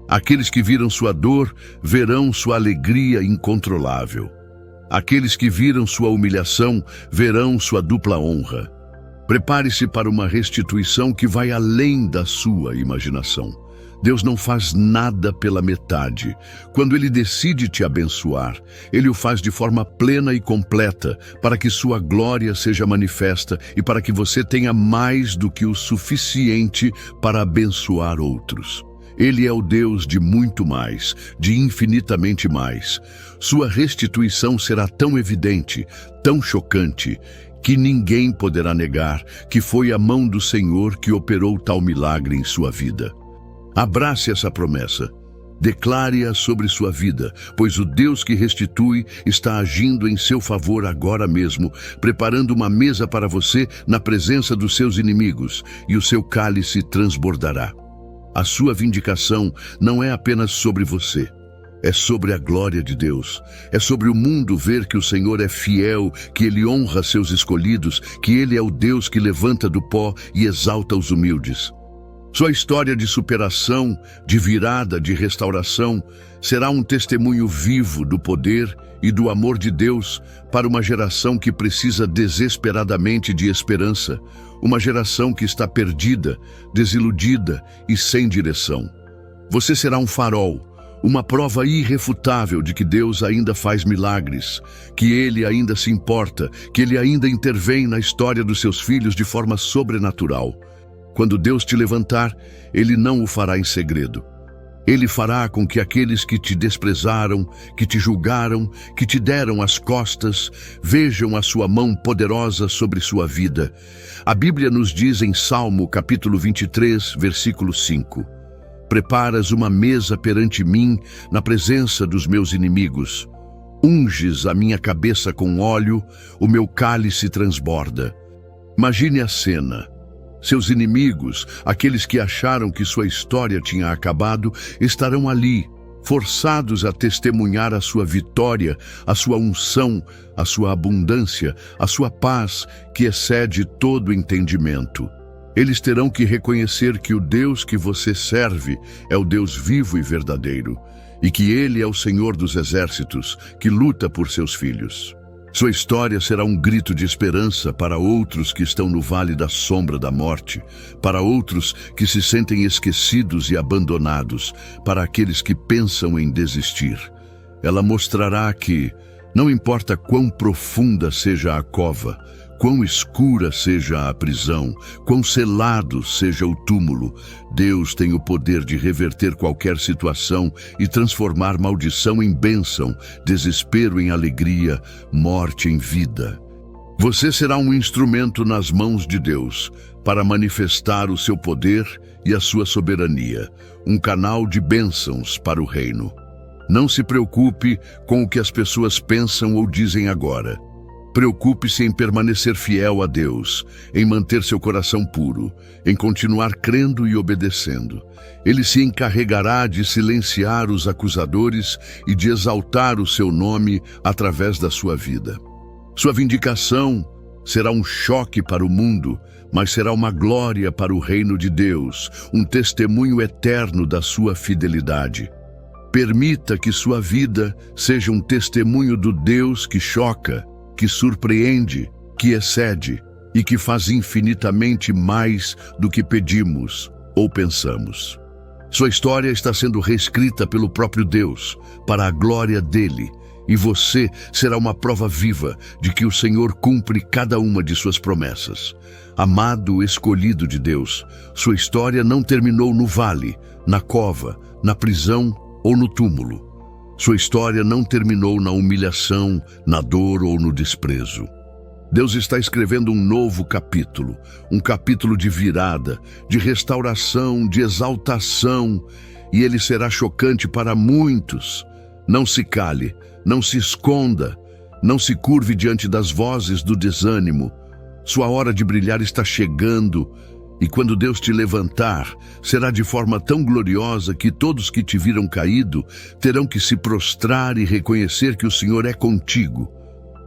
Aqueles que viram sua dor verão sua alegria incontrolável. Aqueles que viram sua humilhação verão sua dupla honra. Prepare-se para uma restituição que vai além da sua imaginação. Deus não faz nada pela metade. Quando Ele decide te abençoar, Ele o faz de forma plena e completa, para que sua glória seja manifesta e para que você tenha mais do que o suficiente para abençoar outros. Ele é o Deus de muito mais, de infinitamente mais. Sua restituição será tão evidente, tão chocante, que ninguém poderá negar que foi a mão do Senhor que operou tal milagre em sua vida. Abrace essa promessa. Declare-a sobre sua vida, pois o Deus que restitui está agindo em seu favor agora mesmo, preparando uma mesa para você na presença dos seus inimigos, e o seu cálice transbordará. A sua vindicação não é apenas sobre você, é sobre a glória de Deus. É sobre o mundo ver que o Senhor é fiel, que Ele honra seus escolhidos, que Ele é o Deus que levanta do pó e exalta os humildes. Sua história de superação, de virada, de restauração, será um testemunho vivo do poder e do amor de Deus para uma geração que precisa desesperadamente de esperança, uma geração que está perdida, desiludida e sem direção. Você será um farol, uma prova irrefutável de que Deus ainda faz milagres, que Ele ainda se importa, que Ele ainda intervém na história dos seus filhos de forma sobrenatural. Quando Deus te levantar, Ele não o fará em segredo. Ele fará com que aqueles que te desprezaram, que te julgaram, que te deram as costas, vejam a sua mão poderosa sobre sua vida. A Bíblia nos diz em Salmo capítulo 23, versículo 5: Preparas uma mesa perante mim na presença dos meus inimigos. Unges a minha cabeça com óleo, o meu cálice transborda. Imagine a cena. Seus inimigos, aqueles que acharam que sua história tinha acabado, estarão ali, forçados a testemunhar a sua vitória, a sua unção, a sua abundância, a sua paz, que excede todo entendimento. Eles terão que reconhecer que o Deus que você serve é o Deus vivo e verdadeiro, e que Ele é o Senhor dos exércitos, que luta por seus filhos. Sua história será um grito de esperança para outros que estão no vale da sombra da morte, para outros que se sentem esquecidos e abandonados, para aqueles que pensam em desistir. Ela mostrará que, não importa quão profunda seja a cova, quão escura seja a prisão, quão selado seja o túmulo, Deus tem o poder de reverter qualquer situação e transformar maldição em bênção, desespero em alegria, morte em vida. Você será um instrumento nas mãos de Deus para manifestar o seu poder e a sua soberania, um canal de bênçãos para o reino. Não se preocupe com o que as pessoas pensam ou dizem agora. Preocupe-se em permanecer fiel a Deus, em manter seu coração puro, em continuar crendo e obedecendo. Ele se encarregará de silenciar os acusadores e de exaltar o seu nome através da sua vida. Sua vindicação será um choque para o mundo, mas será uma glória para o reino de Deus, um testemunho eterno da sua fidelidade. Permita que sua vida seja um testemunho do Deus que choca, que surpreende, que excede e que faz infinitamente mais do que pedimos ou pensamos. Sua história está sendo reescrita pelo próprio Deus, para a glória dele, e você será uma prova viva de que o Senhor cumpre cada uma de suas promessas. Amado escolhido de Deus, sua história não terminou no vale, na cova, na prisão ou no túmulo. Sua história não terminou na humilhação, na dor ou no desprezo. Deus está escrevendo um novo capítulo, um capítulo de virada, de restauração, de exaltação, e ele será chocante para muitos. Não se cale, não se esconda, não se curve diante das vozes do desânimo. Sua hora de brilhar está chegando, e quando Deus te levantar, será de forma tão gloriosa que todos que te viram caído terão que se prostrar e reconhecer que o Senhor é contigo.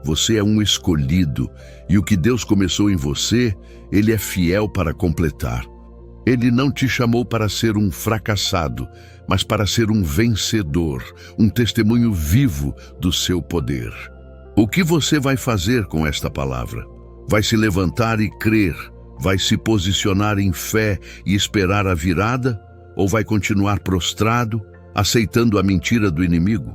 Você é um escolhido, e o que Deus começou em você, Ele é fiel para completar. Ele não te chamou para ser um fracassado, mas para ser um vencedor, um testemunho vivo do seu poder. O que você vai fazer com esta palavra? Vai se levantar e crer? Vai se posicionar em fé e esperar a virada? Ou vai continuar prostrado, aceitando a mentira do inimigo?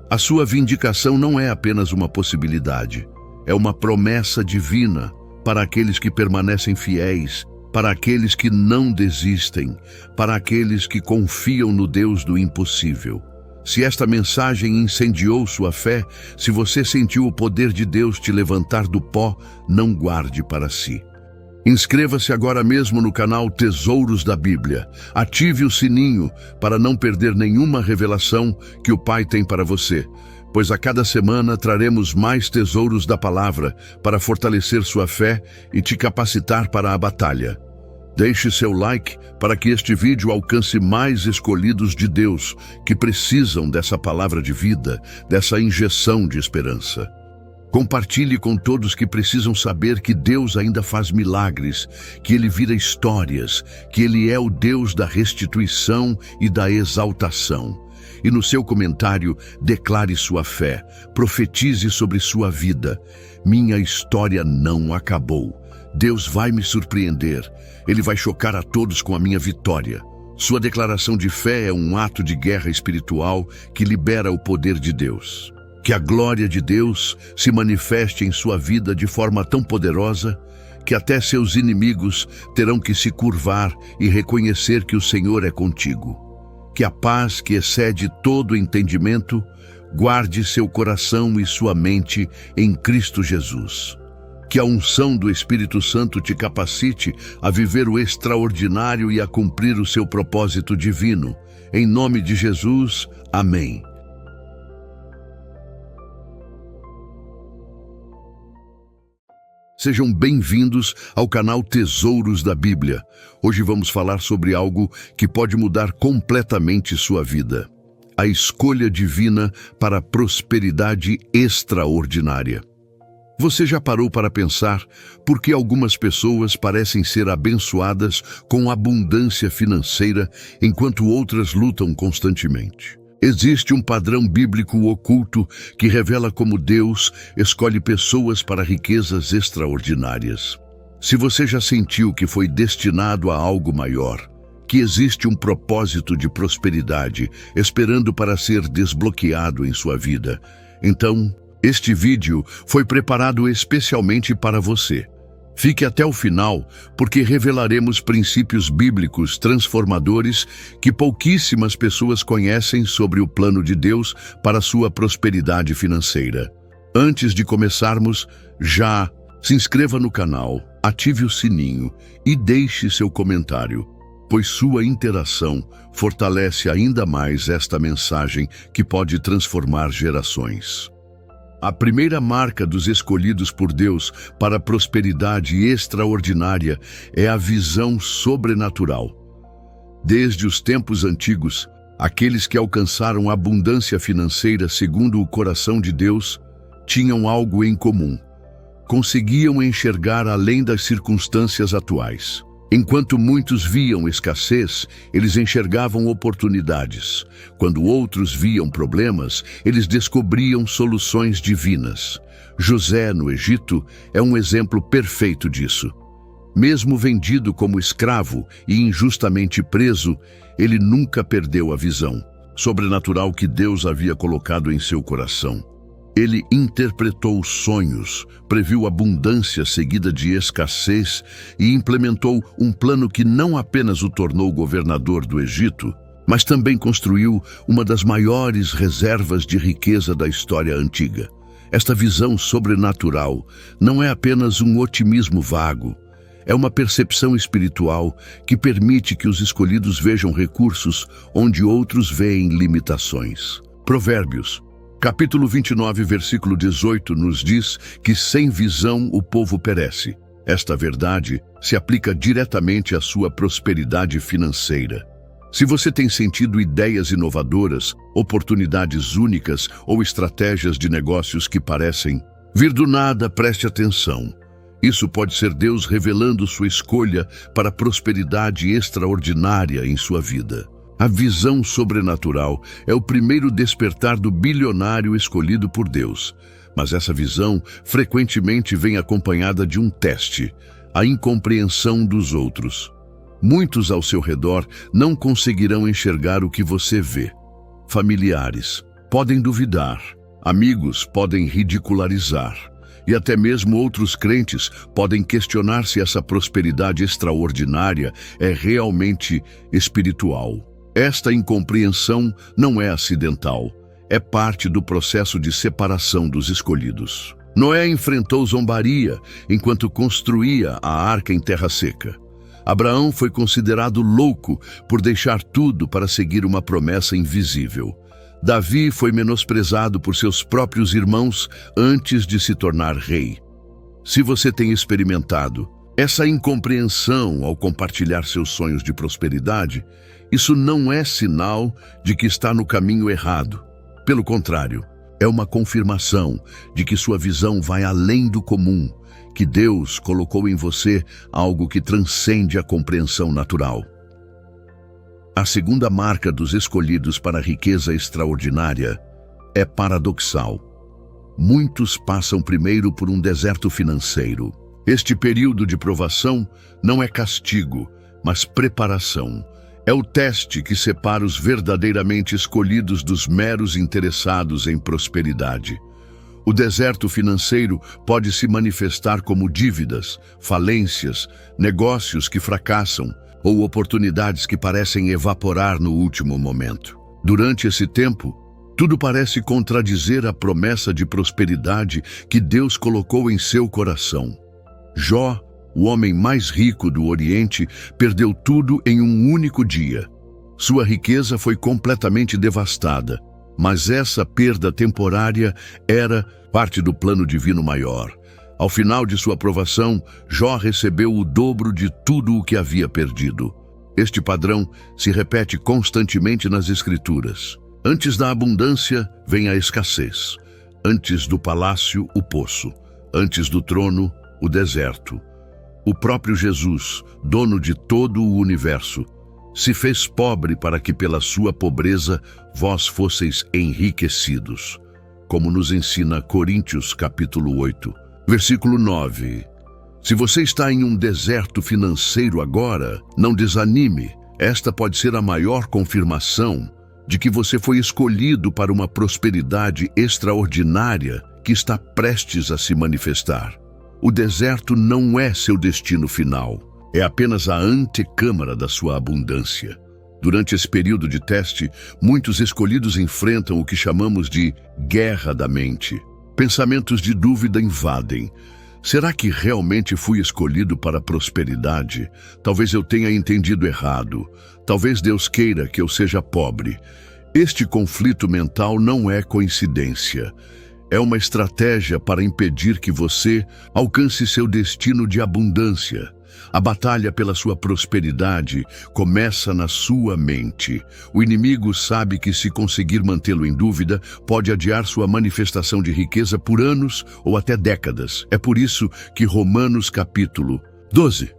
A sua vindicação não é apenas uma possibilidade, é uma promessa divina para aqueles que permanecem fiéis para aqueles que não desistem, para aqueles que confiam no Deus do impossível. Se esta mensagem incendiou sua fé, se você sentiu o poder de Deus te levantar do pó, não guarde para si. Inscreva-se agora mesmo no canal Tesouros da Bíblia. Ative o sininho para não perder nenhuma revelação que o Pai tem para você, pois a cada semana traremos mais tesouros da palavra para fortalecer sua fé e te capacitar para a batalha. Deixe seu like para que este vídeo alcance mais escolhidos de Deus que precisam dessa palavra de vida, dessa injeção de esperança. Compartilhe com todos que precisam saber que Deus ainda faz milagres, que Ele vira histórias, que Ele é o Deus da restituição e da exaltação. E no seu comentário, declare sua fé, profetize sobre sua vida. Minha história não acabou. Deus vai me surpreender. Ele vai chocar a todos com a minha vitória. Sua declaração de fé é um ato de guerra espiritual que libera o poder de Deus. Que a glória de Deus se manifeste em sua vida de forma tão poderosa que até seus inimigos terão que se curvar e reconhecer que o Senhor é contigo. Que a paz que excede todo entendimento guarde seu coração e sua mente em Cristo Jesus. Que a unção do Espírito Santo te capacite a viver o extraordinário e a cumprir o seu propósito divino. Em nome de Jesus, amém. Sejam bem-vindos ao canal Tesouros da Bíblia. Hoje vamos falar sobre algo que pode mudar completamente sua vida. A escolha divina para a prosperidade extraordinária. Você já parou para pensar por que algumas pessoas parecem ser abençoadas com abundância financeira enquanto outras lutam constantemente? Existe um padrão bíblico oculto que revela como Deus escolhe pessoas para riquezas extraordinárias. Se você já sentiu que foi destinado a algo maior, que existe um propósito de prosperidade esperando para ser desbloqueado em sua vida, então este vídeo foi preparado especialmente para você. Fique até o final, porque revelaremos princípios bíblicos transformadores que pouquíssimas pessoas conhecem sobre o plano de Deus para sua prosperidade financeira. Antes de começarmos, já se inscreva no canal, ative o sininho e deixe seu comentário, pois sua interação fortalece ainda mais esta mensagem que pode transformar gerações. A primeira marca dos escolhidos por Deus para a prosperidade extraordinária é a visão sobrenatural. Desde os tempos antigos, aqueles que alcançaram abundância financeira segundo o coração de Deus tinham algo em comum. Conseguiam enxergar além das circunstâncias atuais. Enquanto muitos viam escassez, eles enxergavam oportunidades. Quando outros viam problemas, eles descobriam soluções divinas. José, no Egito, é um exemplo perfeito disso. Mesmo vendido como escravo e injustamente preso, ele nunca perdeu a visão sobrenatural que Deus havia colocado em seu coração. Ele interpretou sonhos, previu abundância seguida de escassez e implementou um plano que não apenas o tornou governador do Egito, mas também construiu uma das maiores reservas de riqueza da história antiga. Esta visão sobrenatural não é apenas um otimismo vago, é uma percepção espiritual que permite que os escolhidos vejam recursos onde outros veem limitações. Provérbios Capítulo 29, versículo 18, nos diz que sem visão o povo perece. Esta verdade se aplica diretamente à sua prosperidade financeira. Se você tem sentido ideias inovadoras, oportunidades únicas ou estratégias de negócios que parecem vir do nada, preste atenção. Isso pode ser Deus revelando sua escolha para a prosperidade extraordinária em sua vida. A visão sobrenatural é o primeiro despertar do bilionário escolhido por Deus. Mas essa visão frequentemente vem acompanhada de um teste, a incompreensão dos outros. Muitos ao seu redor não conseguirão enxergar o que você vê. Familiares podem duvidar, amigos podem ridicularizar, e até mesmo outros crentes podem questionar se essa prosperidade extraordinária é realmente espiritual. Esta incompreensão não é acidental, é parte do processo de separação dos escolhidos. Noé enfrentou zombaria enquanto construía a arca em terra seca. Abraão foi considerado louco por deixar tudo para seguir uma promessa invisível. Davi foi menosprezado por seus próprios irmãos antes de se tornar rei. Se você tem experimentado essa incompreensão ao compartilhar seus sonhos de prosperidade, isso não é sinal de que está no caminho errado. Pelo contrário, é uma confirmação de que sua visão vai além do comum, que Deus colocou em você algo que transcende a compreensão natural. A segunda marca dos escolhidos para a riqueza extraordinária é paradoxal. Muitos passam primeiro por um deserto financeiro. Este período de provação não é castigo, mas preparação. É o teste que separa os verdadeiramente escolhidos dos meros interessados em prosperidade. O deserto financeiro pode se manifestar como dívidas, falências, negócios que fracassam ou oportunidades que parecem evaporar no último momento. Durante esse tempo, tudo parece contradizer a promessa de prosperidade que Deus colocou em seu coração. Jó, o homem mais rico do Oriente, perdeu tudo em um único dia. Sua riqueza foi completamente devastada, mas essa perda temporária era parte do plano divino maior. Ao final de sua provação, Jó recebeu o dobro de tudo o que havia perdido. Este padrão se repete constantemente nas Escrituras. Antes da abundância, vem a escassez. Antes do palácio, o poço. Antes do trono, o deserto. O próprio Jesus, dono de todo o universo, se fez pobre para que pela sua pobreza vós fosseis enriquecidos, como nos ensina Coríntios capítulo 8, versículo 9. Se você está em um deserto financeiro agora, não desanime. Esta pode ser a maior confirmação de que você foi escolhido para uma prosperidade extraordinária que está prestes a se manifestar. O deserto não é seu destino final, é apenas a antecâmara da sua abundância. Durante esse período de teste, muitos escolhidos enfrentam o que chamamos de guerra da mente. Pensamentos de dúvida invadem. Será que realmente fui escolhido para a prosperidade? Talvez eu tenha entendido errado. Talvez Deus queira que eu seja pobre. Este conflito mental não é coincidência. É uma estratégia para impedir que você alcance seu destino de abundância. A batalha pela sua prosperidade começa na sua mente. O inimigo sabe que, se conseguir mantê-lo em dúvida, pode adiar sua manifestação de riqueza por anos ou até décadas. É por isso que Romanos capítulo 12,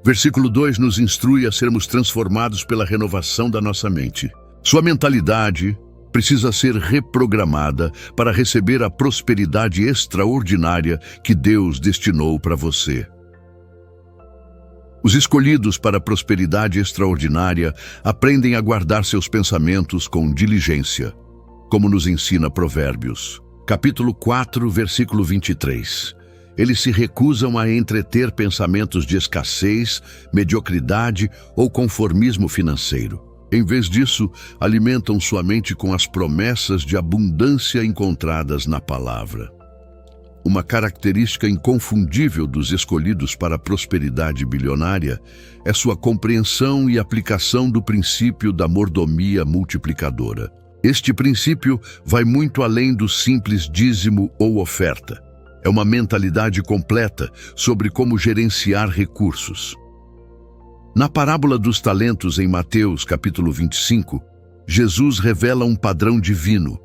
versículo 2 nos instrui a sermos transformados pela renovação da nossa mente. Sua mentalidade precisa ser reprogramada para receber a prosperidade extraordinária que Deus destinou para você. Os escolhidos para a prosperidade extraordinária aprendem a guardar seus pensamentos com diligência, como nos ensina Provérbios, capítulo 4, versículo 23. Eles se recusam a entreter pensamentos de escassez, mediocridade ou conformismo financeiro. Em vez disso, alimentam sua mente com as promessas de abundância encontradas na palavra. Uma característica inconfundível dos escolhidos para a prosperidade bilionária é sua compreensão e aplicação do princípio da mordomia multiplicadora. Este princípio vai muito além do simples dízimo ou oferta. É uma mentalidade completa sobre como gerenciar recursos. Na parábola dos talentos em Mateus capítulo 25, Jesus revela um padrão divino.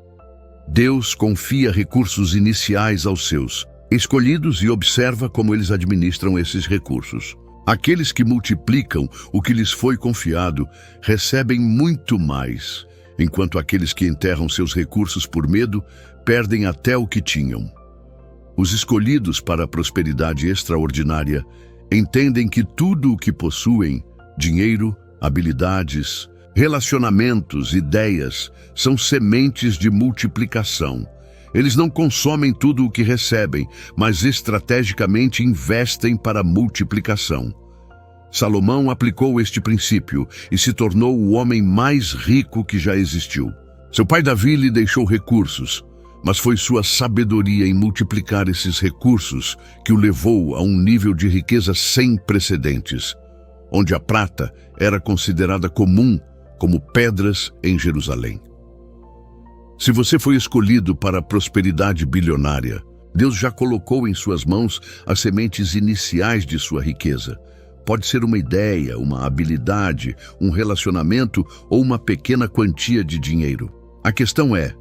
Deus confia recursos iniciais aos seus escolhidos e observa como eles administram esses recursos. Aqueles que multiplicam o que lhes foi confiado recebem muito mais, enquanto aqueles que enterram seus recursos por medo perdem até o que tinham. Os escolhidos para a prosperidade extraordinária entendem que tudo o que possuem, dinheiro, habilidades, relacionamentos, ideias, são sementes de multiplicação. Eles não consomem tudo o que recebem, mas estrategicamente investem para a multiplicação. Salomão aplicou este princípio e se tornou o homem mais rico que já existiu. Seu pai Davi lhe deixou recursos, mas foi sua sabedoria em multiplicar esses recursos que o levou a um nível de riqueza sem precedentes, onde a prata era considerada comum como pedras em Jerusalém. Se você foi escolhido para a prosperidade bilionária, Deus já colocou em suas mãos as sementes iniciais de sua riqueza. Pode ser uma ideia, uma habilidade, um relacionamento ou uma pequena quantia de dinheiro. A questão é,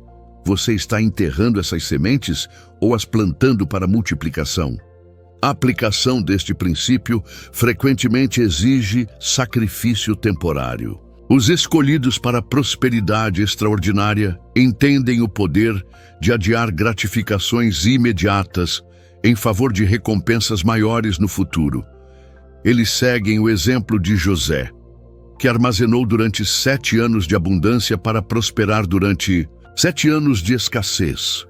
você está enterrando essas sementes ou as plantando para multiplicação? A aplicação deste princípio frequentemente exige sacrifício temporário. Os escolhidos para a prosperidade extraordinária entendem o poder de adiar gratificações imediatas em favor de recompensas maiores no futuro. Eles seguem o exemplo de José, que armazenou durante 7 anos de abundância para prosperar durante 7 anos de escassez.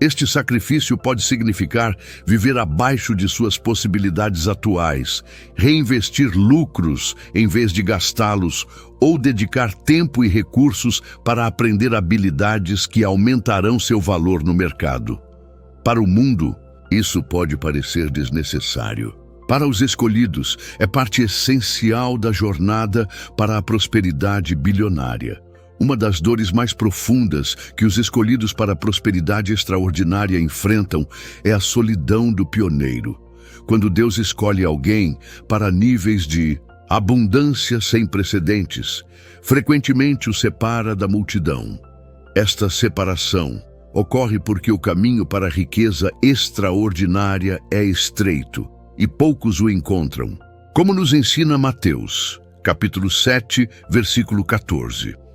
Este sacrifício pode significar viver abaixo de suas possibilidades atuais, reinvestir lucros em vez de gastá-los ou dedicar tempo e recursos para aprender habilidades que aumentarão seu valor no mercado. Para o mundo, isso pode parecer desnecessário. Para os escolhidos, é parte essencial da jornada para a prosperidade bilionária. Uma das dores mais profundas que os escolhidos para a prosperidade extraordinária enfrentam é a solidão do pioneiro. Quando Deus escolhe alguém para níveis de abundância sem precedentes, frequentemente o separa da multidão. Esta separação ocorre porque o caminho para a riqueza extraordinária é estreito e poucos o encontram. Como nos ensina Mateus, capítulo 7, versículo 14.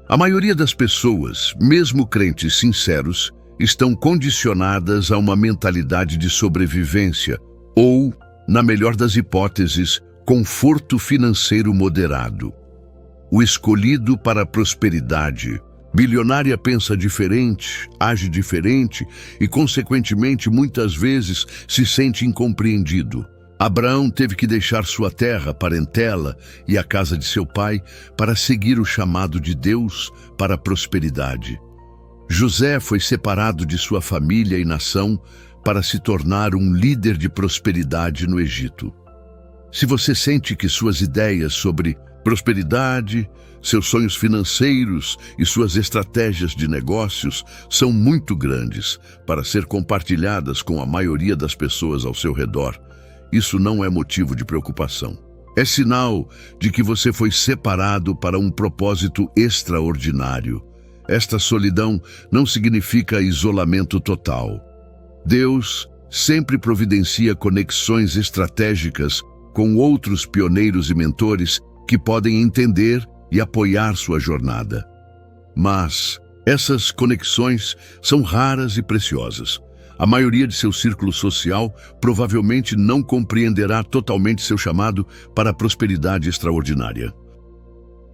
A maioria das pessoas, mesmo crentes sinceros, estão condicionadas a uma mentalidade de sobrevivência ou, na melhor das hipóteses, conforto financeiro moderado. O escolhido para a prosperidade bilionária pensa diferente, age diferente e, consequentemente, muitas vezes se sente incompreendido. Abraão teve que deixar sua terra, parentela e a casa de seu pai para seguir o chamado de Deus para a prosperidade. José foi separado de sua família e nação para se tornar um líder de prosperidade no Egito. Se você sente que suas ideias sobre prosperidade, seus sonhos financeiros e suas estratégias de negócios são muito grandes para ser compartilhadas com a maioria das pessoas ao seu redor, isso não é motivo de preocupação. É sinal de que você foi separado para um propósito extraordinário. Esta solidão não significa isolamento total. Deus sempre providencia conexões estratégicas com outros pioneiros e mentores que podem entender e apoiar sua jornada. Mas essas conexões são raras e preciosas. A maioria de seu círculo social provavelmente não compreenderá totalmente seu chamado para a prosperidade extraordinária.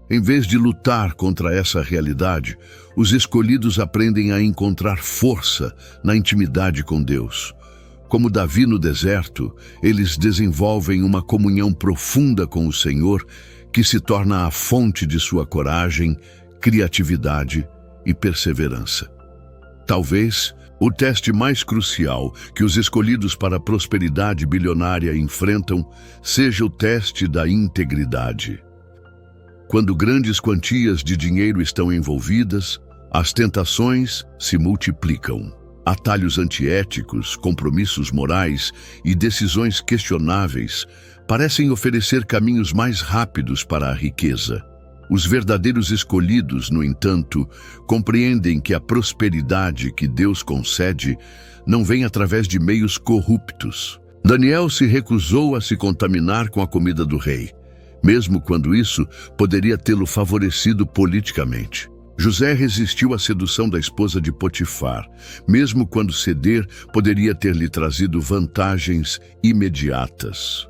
Em vez de lutar contra essa realidade, os escolhidos aprendem a encontrar força na intimidade com Deus. Como Davi no deserto, eles desenvolvem uma comunhão profunda com o Senhor que se torna a fonte de sua coragem, criatividade e perseverança. Talvez o teste mais crucial que os escolhidos para a prosperidade bilionária enfrentam seja o teste da integridade. Quando grandes quantias de dinheiro estão envolvidas, as tentações se multiplicam. Atalhos antiéticos, compromissos morais e decisões questionáveis parecem oferecer caminhos mais rápidos para a riqueza. Os verdadeiros escolhidos, no entanto, compreendem que a prosperidade que Deus concede não vem através de meios corruptos. Daniel se recusou a se contaminar com a comida do rei, mesmo quando isso poderia tê-lo favorecido politicamente. José resistiu à sedução da esposa de Potifar, mesmo quando ceder poderia ter lhe trazido vantagens imediatas.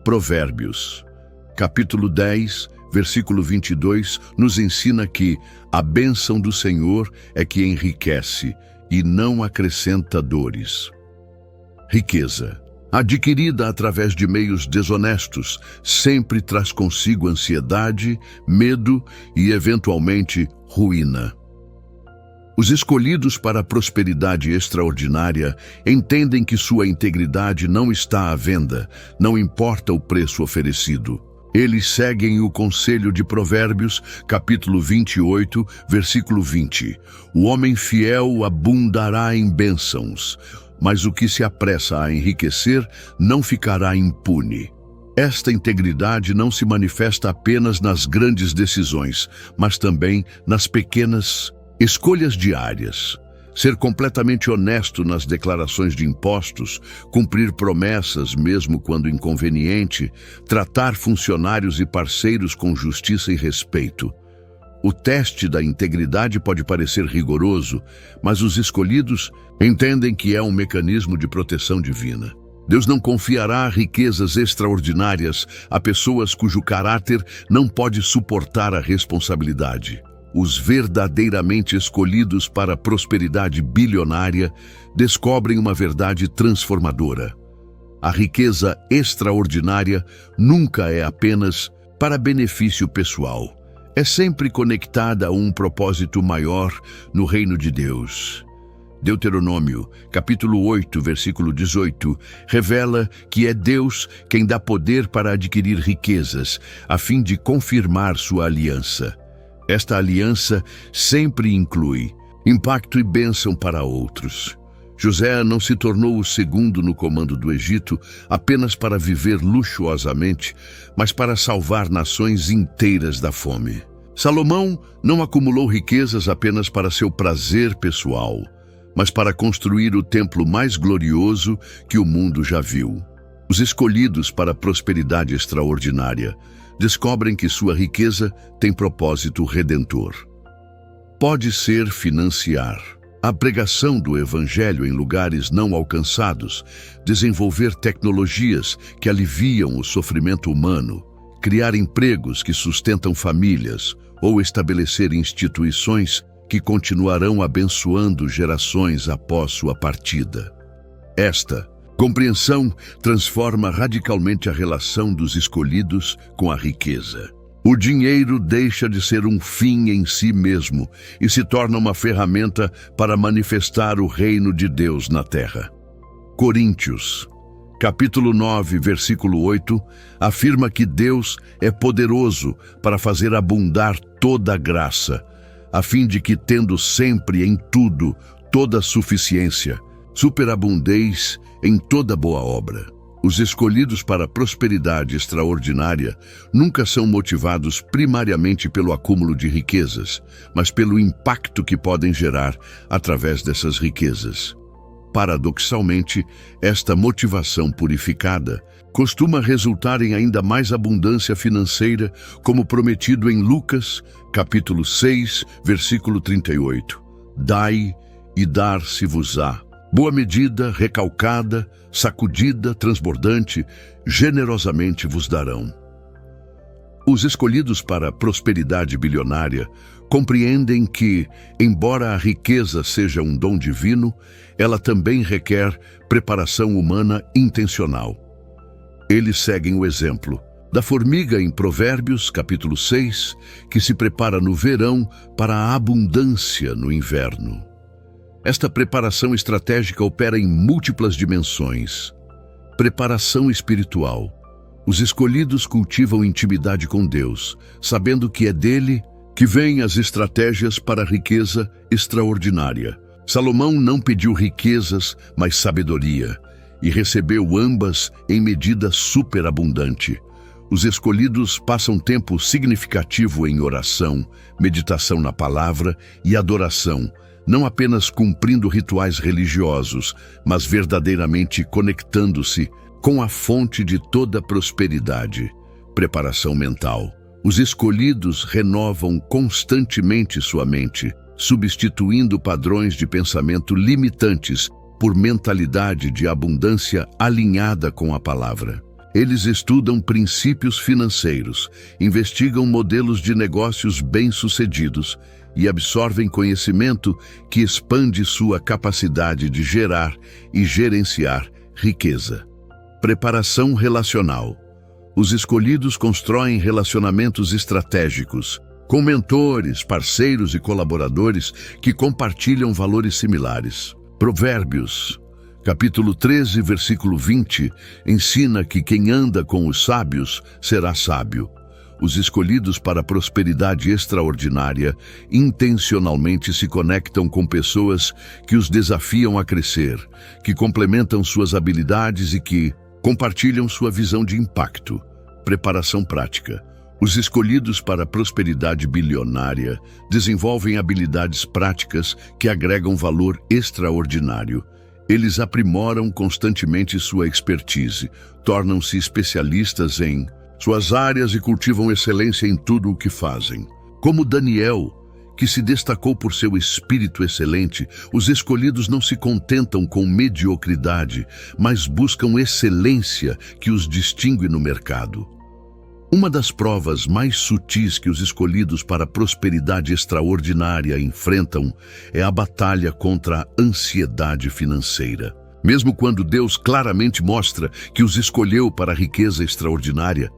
Provérbios, capítulo 10, versículo 22, nos ensina que a bênção do Senhor é que enriquece e não acrescenta dores. Riqueza, adquirida através de meios desonestos, sempre traz consigo ansiedade, medo e, eventualmente, ruína. Os escolhidos para a prosperidade extraordinária entendem que sua integridade não está à venda, não importa o preço oferecido. Eles seguem o conselho de Provérbios, capítulo 28, versículo 20. O homem fiel abundará em bênçãos, mas o que se apressa a enriquecer não ficará impune. Esta integridade não se manifesta apenas nas grandes decisões, mas também nas pequenas escolhas diárias. Ser completamente honesto nas declarações de impostos, cumprir promessas mesmo quando inconveniente, tratar funcionários e parceiros com justiça e respeito. O teste da integridade pode parecer rigoroso, mas os escolhidos entendem que é um mecanismo de proteção divina. Deus não confiará riquezas extraordinárias a pessoas cujo caráter não pode suportar a responsabilidade. Os verdadeiramente escolhidos para a prosperidade bilionária descobrem uma verdade transformadora. A riqueza extraordinária nunca é apenas para benefício pessoal. É sempre conectada a um propósito maior no reino de Deus. Deuteronômio, capítulo 8, versículo 18, revela que é Deus quem dá poder para adquirir riquezas, a fim de confirmar sua aliança. Esta aliança sempre inclui impacto e bênção para outros. José não se tornou o segundo no comando do Egito apenas para viver luxuosamente, mas para salvar nações inteiras da fome. Salomão não acumulou riquezas apenas para seu prazer pessoal, mas para construir o templo mais glorioso que o mundo já viu. Os escolhidos para a prosperidade extraordinária descobrem que sua riqueza tem propósito redentor. Pode ser financiar a pregação do Evangelho em lugares não alcançados, desenvolver tecnologias que aliviam o sofrimento humano, criar empregos que sustentam famílias ou estabelecer instituições que continuarão abençoando gerações após sua partida. Esta compreensão transforma radicalmente a relação dos escolhidos com a riqueza. O dinheiro deixa de ser um fim em si mesmo e se torna uma ferramenta para manifestar o reino de Deus na terra. Coríntios, capítulo 9, versículo 8, afirma que Deus é poderoso para fazer abundar toda a graça, a fim de que, tendo sempre em tudo toda a suficiência, superabundeis em toda boa obra. Os escolhidos para a prosperidade extraordinária nunca são motivados primariamente pelo acúmulo de riquezas, mas pelo impacto que podem gerar através dessas riquezas. Paradoxalmente, esta motivação purificada costuma resultar em ainda mais abundância financeira, como prometido em Lucas, capítulo 6, versículo 38. Dai e dar-se-vos-á. Boa medida, recalcada, sacudida, transbordante, generosamente vos darão. Os escolhidos para a prosperidade bilionária compreendem que, embora a riqueza seja um dom divino, ela também requer preparação humana intencional. Eles seguem o exemplo da formiga em Provérbios, capítulo 6, que se prepara no verão para a abundância no inverno. Esta preparação estratégica opera em múltiplas dimensões. Preparação espiritual. Os escolhidos cultivam intimidade com Deus, sabendo que é dele que vêm as estratégias para a riqueza extraordinária. Salomão não pediu riquezas, mas sabedoria, e recebeu ambas em medida superabundante. Os escolhidos passam tempo significativo em oração, meditação na palavra e adoração, não apenas cumprindo rituais religiosos, mas verdadeiramente conectando-se com a fonte de toda prosperidade. Preparação mental. Os escolhidos renovam constantemente sua mente, substituindo padrões de pensamento limitantes por mentalidade de abundância alinhada com a palavra. Eles estudam princípios financeiros, investigam modelos de negócios bem-sucedidos e absorvem conhecimento que expande sua capacidade de gerar e gerenciar riqueza. Preparação relacional. Os escolhidos constroem relacionamentos estratégicos, com mentores, parceiros e colaboradores que compartilham valores similares. Provérbios, capítulo 13, versículo 20, ensina que quem anda com os sábios será sábio. Os escolhidos para a prosperidade extraordinária intencionalmente se conectam com pessoas que os desafiam a crescer, que complementam suas habilidades e que compartilham sua visão de impacto. Preparação prática. Os escolhidos para a prosperidade bilionária desenvolvem habilidades práticas que agregam valor extraordinário. Eles aprimoram constantemente sua expertise, tornam-se especialistas em suas áreas e cultivam excelência em tudo o que fazem. Como Daniel, que se destacou por seu espírito excelente, os escolhidos não se contentam com mediocridade, mas buscam excelência que os distingue no mercado. Uma das provas mais sutis que os escolhidos para a prosperidade extraordinária enfrentam é a batalha contra a ansiedade financeira. Mesmo quando Deus claramente mostra que os escolheu para a riqueza extraordinária,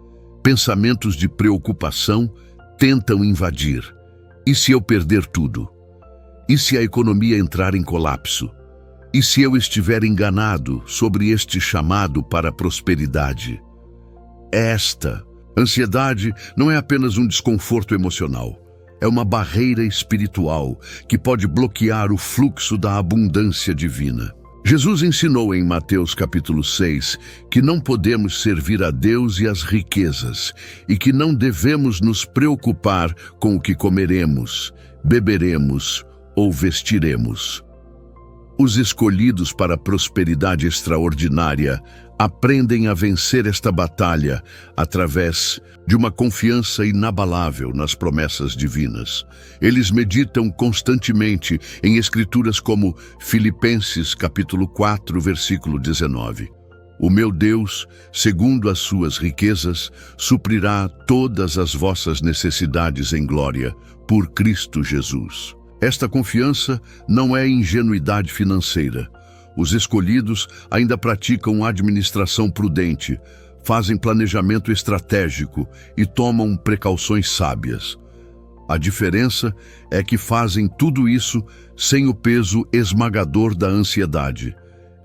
pensamentos de preocupação tentam invadir. E se eu perder tudo? E se a economia entrar em colapso? E se eu estiver enganado sobre este chamado para a prosperidade? Esta ansiedade não é apenas um desconforto emocional, é uma barreira espiritual que pode bloquear o fluxo da abundância divina. Jesus ensinou em Mateus capítulo 6 que não podemos servir a Deus e às riquezas e que não devemos nos preocupar com o que comeremos, beberemos ou vestiremos. Os escolhidos para a prosperidade extraordinária aprendem a vencer esta batalha através de uma confiança inabalável nas promessas divinas. Eles meditam constantemente em escrituras como Filipenses capítulo 4, versículo 19. O meu Deus, segundo as suas riquezas, suprirá todas as vossas necessidades em glória, por Cristo Jesus. Esta confiança não é ingenuidade financeira. Os escolhidos ainda praticam administração prudente, fazem planejamento estratégico e tomam precauções sábias. A diferença é que fazem tudo isso sem o peso esmagador da ansiedade.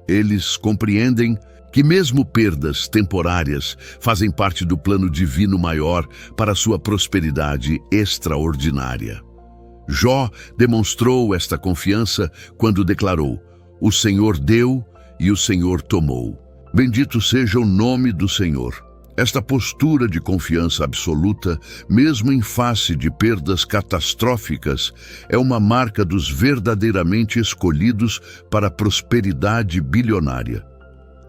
Eles compreendem que mesmo perdas temporárias fazem parte do plano divino maior para sua prosperidade extraordinária. Jó demonstrou esta confiança quando declarou: "O Senhor deu e o Senhor tomou. Bendito seja o nome do Senhor." Esta postura de confiança absoluta, mesmo em face de perdas catastróficas, é uma marca dos verdadeiramente escolhidos para a prosperidade bilionária.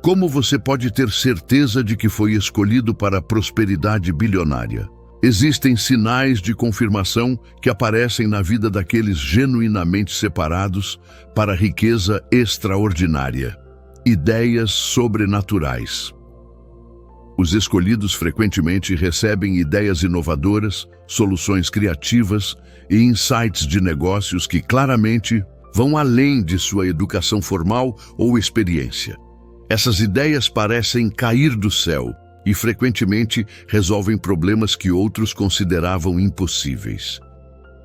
Como você pode ter certeza de que foi escolhido para a prosperidade bilionária? Existem sinais de confirmação que aparecem na vida daqueles genuinamente separados para a riqueza extraordinária. Ideias sobrenaturais. Os escolhidos frequentemente recebem ideias inovadoras, soluções criativas e insights de negócios que claramente vão além de sua educação formal ou experiência. Essas ideias parecem cair do céu e frequentemente resolvem problemas que outros consideravam impossíveis.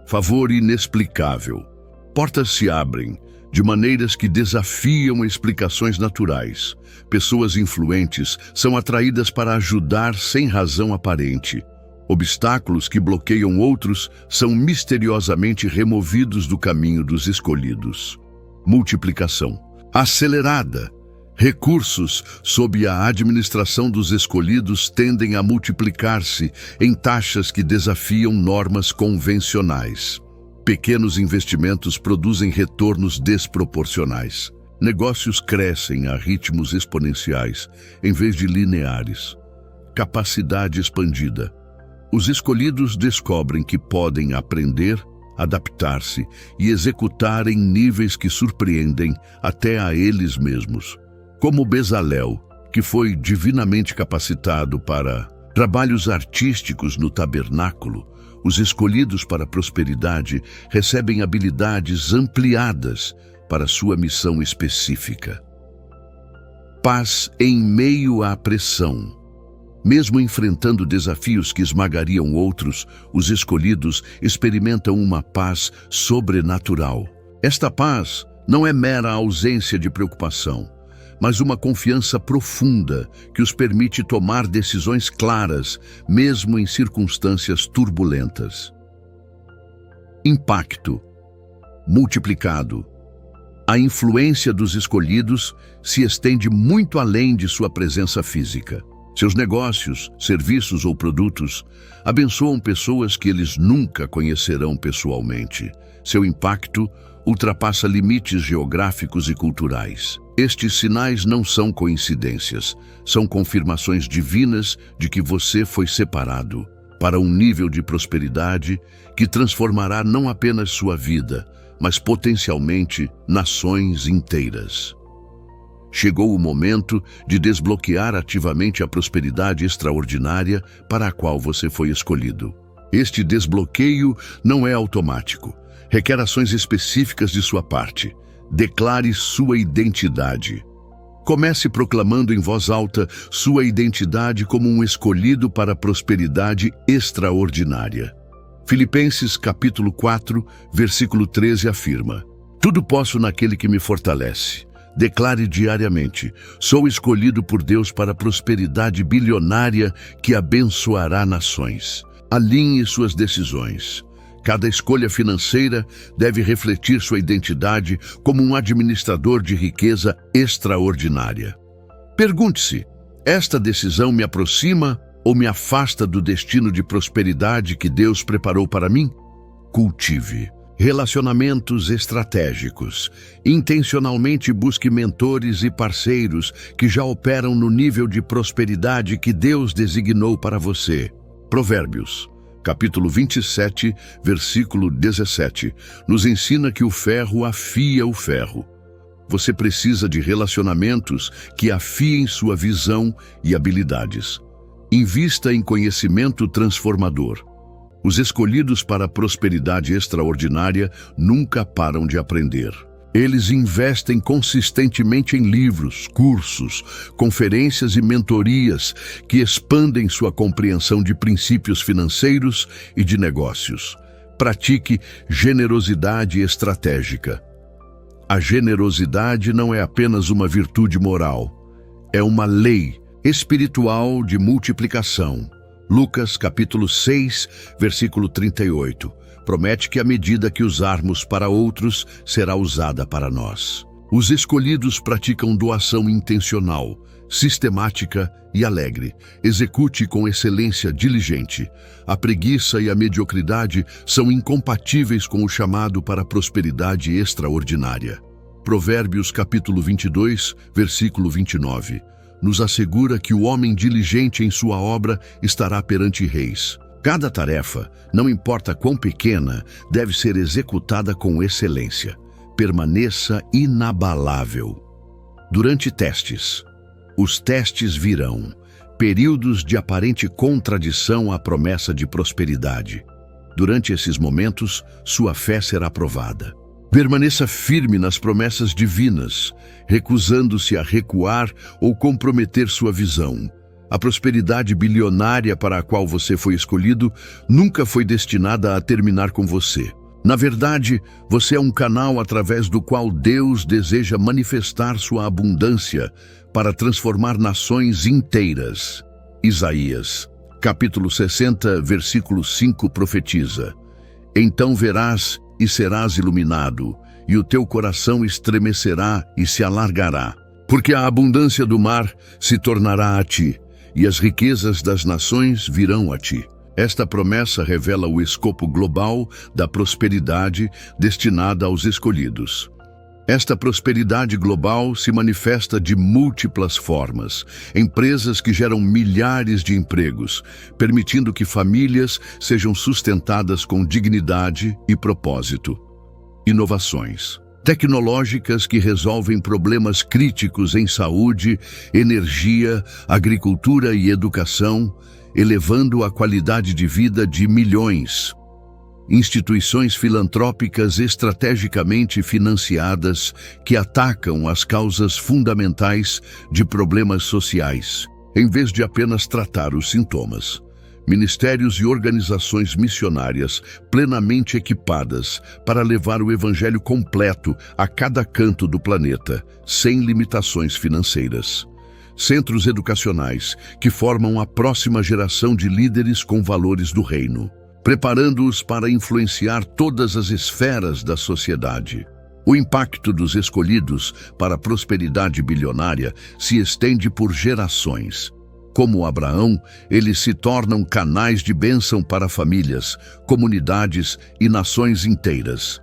Favor inexplicável. Portas se abrem de maneiras que desafiam explicações naturais. Pessoas influentes são atraídas para ajudar sem razão aparente. Obstáculos que bloqueiam outros são misteriosamente removidos do caminho dos escolhidos. Multiplicação acelerada. Recursos sob a administração dos escolhidos tendem a multiplicar-se em taxas que desafiam normas convencionais. Pequenos investimentos produzem retornos desproporcionais. Negócios crescem a ritmos exponenciais, em vez de lineares. Capacidade expandida. Os escolhidos descobrem que podem aprender, adaptar-se e executar em níveis que surpreendem até a eles mesmos. Como Bezalel, que foi divinamente capacitado para trabalhos artísticos no tabernáculo, os escolhidos para a prosperidade recebem habilidades ampliadas para sua missão específica. Paz em meio à pressão. Mesmo enfrentando desafios que esmagariam outros, os escolhidos experimentam uma paz sobrenatural. Esta paz não é mera ausência de preocupação, mas uma confiança profunda que os permite tomar decisões claras, mesmo em circunstâncias turbulentas. Impacto multiplicado. A influência dos escolhidos se estende muito além de sua presença física. Seus negócios, serviços ou produtos abençoam pessoas que eles nunca conhecerão pessoalmente. Seu impacto ultrapassa limites geográficos e culturais. Estes sinais não são coincidências, são confirmações divinas de que você foi separado para um nível de prosperidade que transformará não apenas sua vida, mas potencialmente nações inteiras. Chegou o momento de desbloquear ativamente a prosperidade extraordinária para a qual você foi escolhido. Este desbloqueio não é automático, requer ações específicas de sua parte. Declare sua identidade. Comece proclamando em voz alta sua identidade como um escolhido para a prosperidade extraordinária. Filipenses capítulo 4, versículo 13 afirma: Tudo posso naquele que me fortalece. Declare diariamente: sou escolhido por Deus para a prosperidade bilionária que abençoará nações. Alinhe suas decisões. Cada escolha financeira deve refletir sua identidade como um administrador de riqueza extraordinária. Pergunte-se: esta decisão me aproxima ou me afasta do destino de prosperidade que Deus preparou para mim? Cultive relacionamentos estratégicos. Intencionalmente busque mentores e parceiros que já operam no nível de prosperidade que Deus designou para você. Provérbios capítulo 27, versículo 17, nos ensina que o ferro afia o ferro. Você precisa de relacionamentos que afiem sua visão e habilidades. Invista em conhecimento transformador. Os escolhidos para a prosperidade extraordinária nunca param de aprender. Eles investem consistentemente em livros, cursos, conferências e mentorias que expandem sua compreensão de princípios financeiros e de negócios. Pratique generosidade estratégica. A generosidade não é apenas uma virtude moral, é uma lei espiritual de multiplicação. Lucas capítulo 6, versículo 38. Promete que a medida que usarmos para outros será usada para nós. Os escolhidos praticam doação intencional, sistemática e alegre. Execute com excelência diligente. A preguiça e a mediocridade são incompatíveis com o chamado para a prosperidade extraordinária. Provérbios capítulo 22, versículo 29. Nos assegura que o homem diligente em sua obra estará perante reis. Cada tarefa, não importa quão pequena, deve ser executada com excelência. Permaneça inabalável. Durante testes. Os testes virão, períodos de aparente contradição à promessa de prosperidade. Durante esses momentos, sua fé será provada. Permaneça firme nas promessas divinas, recusando-se a recuar ou comprometer sua visão. A prosperidade bilionária para a qual você foi escolhido nunca foi destinada a terminar com você. Na verdade, você é um canal através do qual Deus deseja manifestar sua abundância para transformar nações inteiras. Isaías, capítulo 60, versículo 5 profetiza: Então verás e serás iluminado, e o teu coração estremecerá e se alargará, porque a abundância do mar se tornará a ti, e as riquezas das nações virão a ti. Esta promessa revela o escopo global da prosperidade destinada aos escolhidos. Esta prosperidade global se manifesta de múltiplas formas. Empresas que geram milhares de empregos, permitindo que famílias sejam sustentadas com dignidade e propósito. Inovações. tecnológicas que resolvem problemas críticos em saúde, energia, agricultura e educação, elevando a qualidade de vida de milhões. Instituições filantrópicas estrategicamente financiadas que atacam as causas fundamentais de problemas sociais, em vez de apenas tratar os sintomas. Ministérios e organizações missionárias plenamente equipadas para levar o evangelho completo a cada canto do planeta, sem limitações financeiras. Centros educacionais que formam a próxima geração de líderes com valores do reino, preparando-os para influenciar todas as esferas da sociedade. O impacto dos escolhidos para a prosperidade bilionária se estende por gerações. Como Abraão, eles se tornam canais de bênção para famílias, comunidades e nações inteiras.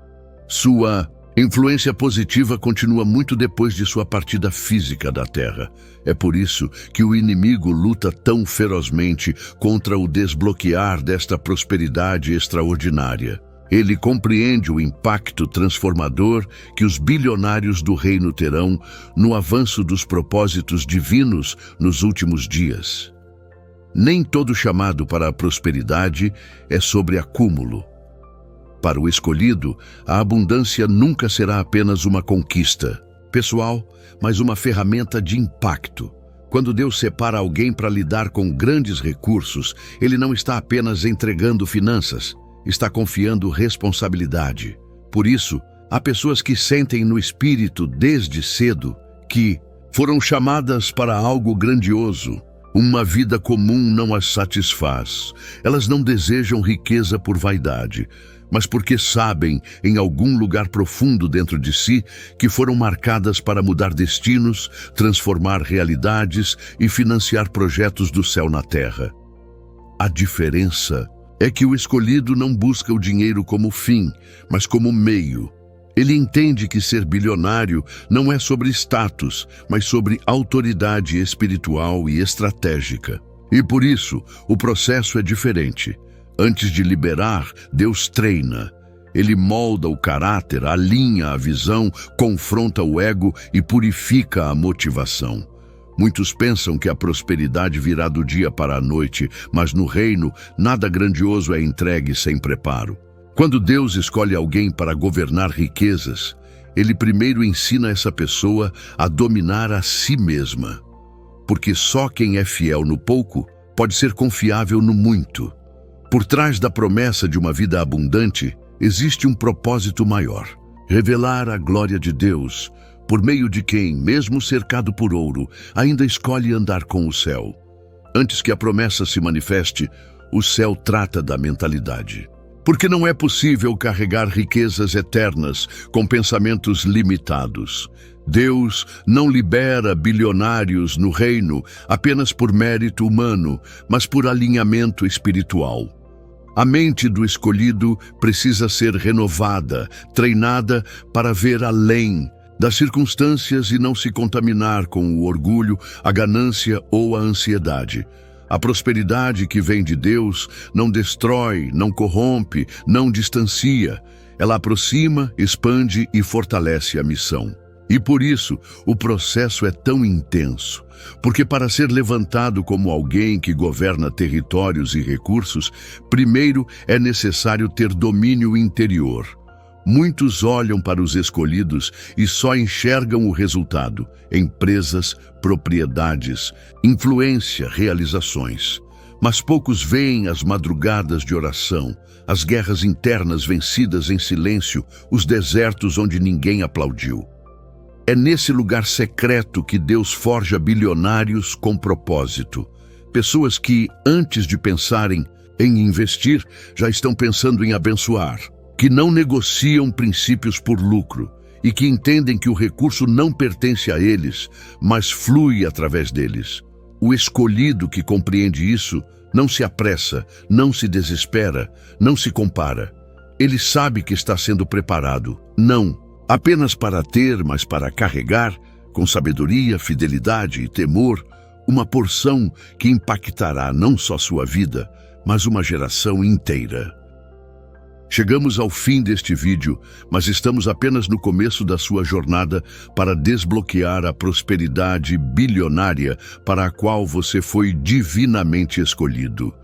Sua influência positiva continua muito depois de sua partida física da Terra. É por isso que o inimigo luta tão ferozmente contra o desbloquear desta prosperidade extraordinária. Ele compreende o impacto transformador que os bilionários do reino terão no avanço dos propósitos divinos nos últimos dias. Nem todo chamado para a prosperidade é sobre acúmulo. Para o escolhido, a abundância nunca será apenas uma conquista pessoal, mas uma ferramenta de impacto. Quando Deus separa alguém para lidar com grandes recursos, Ele não está apenas entregando finanças, está confiando responsabilidade. Por isso, há pessoas que sentem no espírito desde cedo que foram chamadas para algo grandioso. Uma vida comum não as satisfaz. Elas não desejam riqueza por vaidade, mas porque sabem, em algum lugar profundo dentro de si, que foram marcadas para mudar destinos, transformar realidades e financiar projetos do céu na terra. A diferença é que o escolhido não busca o dinheiro como fim, mas como meio. Ele entende que ser bilionário não é sobre status, mas sobre autoridade espiritual e estratégica. E por isso, o processo é diferente. Antes de liberar, Deus treina. Ele molda o caráter, alinha a visão, confronta o ego e purifica a motivação. Muitos pensam que a prosperidade virá do dia para a noite, mas no reino, nada grandioso é entregue sem preparo. Quando Deus escolhe alguém para governar riquezas, Ele primeiro ensina essa pessoa a dominar a si mesma. Porque só quem é fiel no pouco pode ser confiável no muito. Por trás da promessa de uma vida abundante, existe um propósito maior: revelar a glória de Deus, por meio de quem, mesmo cercado por ouro, ainda escolhe andar com o céu. Antes que a promessa se manifeste, o céu trata da mentalidade. Porque não é possível carregar riquezas eternas com pensamentos limitados. Deus não libera bilionários no reino apenas por mérito humano, mas por alinhamento espiritual. A mente do escolhido precisa ser renovada, treinada para ver além das circunstâncias e não se contaminar com o orgulho, a ganância ou a ansiedade. A prosperidade que vem de Deus não destrói, não corrompe, não distancia. Ela aproxima, expande e fortalece a missão. E por isso, o processo é tão intenso. Porque para ser levantado como alguém que governa territórios e recursos, primeiro é necessário ter domínio interior. Muitos olham para os escolhidos e só enxergam o resultado: empresas, propriedades, influência, realizações. Mas poucos veem as madrugadas de oração, as guerras internas vencidas em silêncio, os desertos onde ninguém aplaudiu. É nesse lugar secreto que Deus forja bilionários com propósito. Pessoas que, antes de pensarem em investir, já estão pensando em abençoar. Que não negociam princípios por lucro e que entendem que o recurso não pertence a eles, mas flui através deles. O escolhido que compreende isso não se apressa, não se desespera, não se compara. Ele sabe que está sendo preparado, não apenas para ter, mas para carregar, com sabedoria, fidelidade e temor, uma porção que impactará não só sua vida, mas uma geração inteira. Chegamos ao fim deste vídeo, mas estamos apenas no começo da sua jornada para desbloquear a prosperidade bilionária para a qual você foi divinamente escolhido.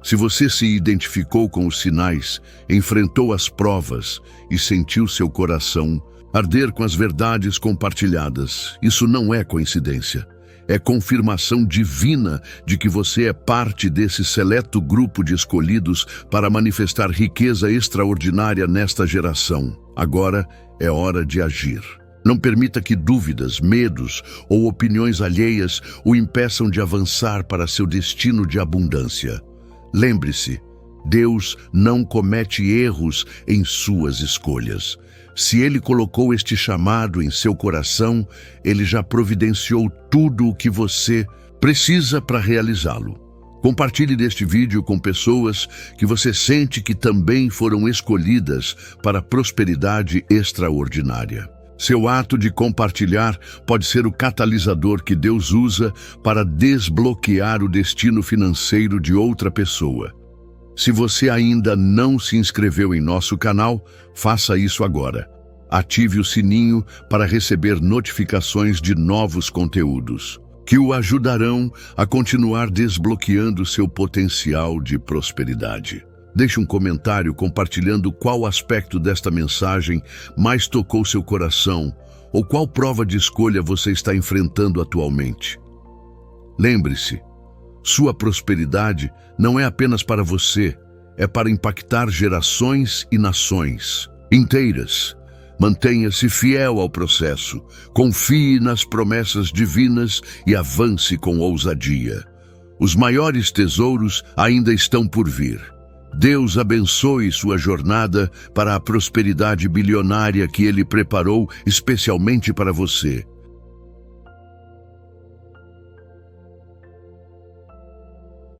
Se você se identificou com os sinais, enfrentou as provas e sentiu seu coração arder com as verdades compartilhadas, isso não é coincidência. É confirmação divina de que você é parte desse seleto grupo de escolhidos para manifestar riqueza extraordinária nesta geração. Agora é hora de agir. Não permita que dúvidas, medos ou opiniões alheias o impeçam de avançar para seu destino de abundância. Lembre-se, Deus não comete erros em suas escolhas. Se Ele colocou este chamado em seu coração, Ele já providenciou tudo o que você precisa para realizá-lo. Compartilhe deste vídeo com pessoas que você sente que também foram escolhidas para a prosperidade extraordinária. Seu ato de compartilhar pode ser o catalisador que Deus usa para desbloquear o destino financeiro de outra pessoa. Se você ainda não se inscreveu em nosso canal, faça isso agora. Ative o sininho para receber notificações de novos conteúdos, que o ajudarão a continuar desbloqueando seu potencial de prosperidade. Deixe um comentário compartilhando qual aspecto desta mensagem mais tocou seu coração ou qual prova de escolha você está enfrentando atualmente. Lembre-se, sua prosperidade não é apenas para você, é para impactar gerações e nações inteiras. Mantenha-se fiel ao processo, confie nas promessas divinas e avance com ousadia. Os maiores tesouros ainda estão por vir. Deus abençoe sua jornada para a prosperidade bilionária que Ele preparou especialmente para você.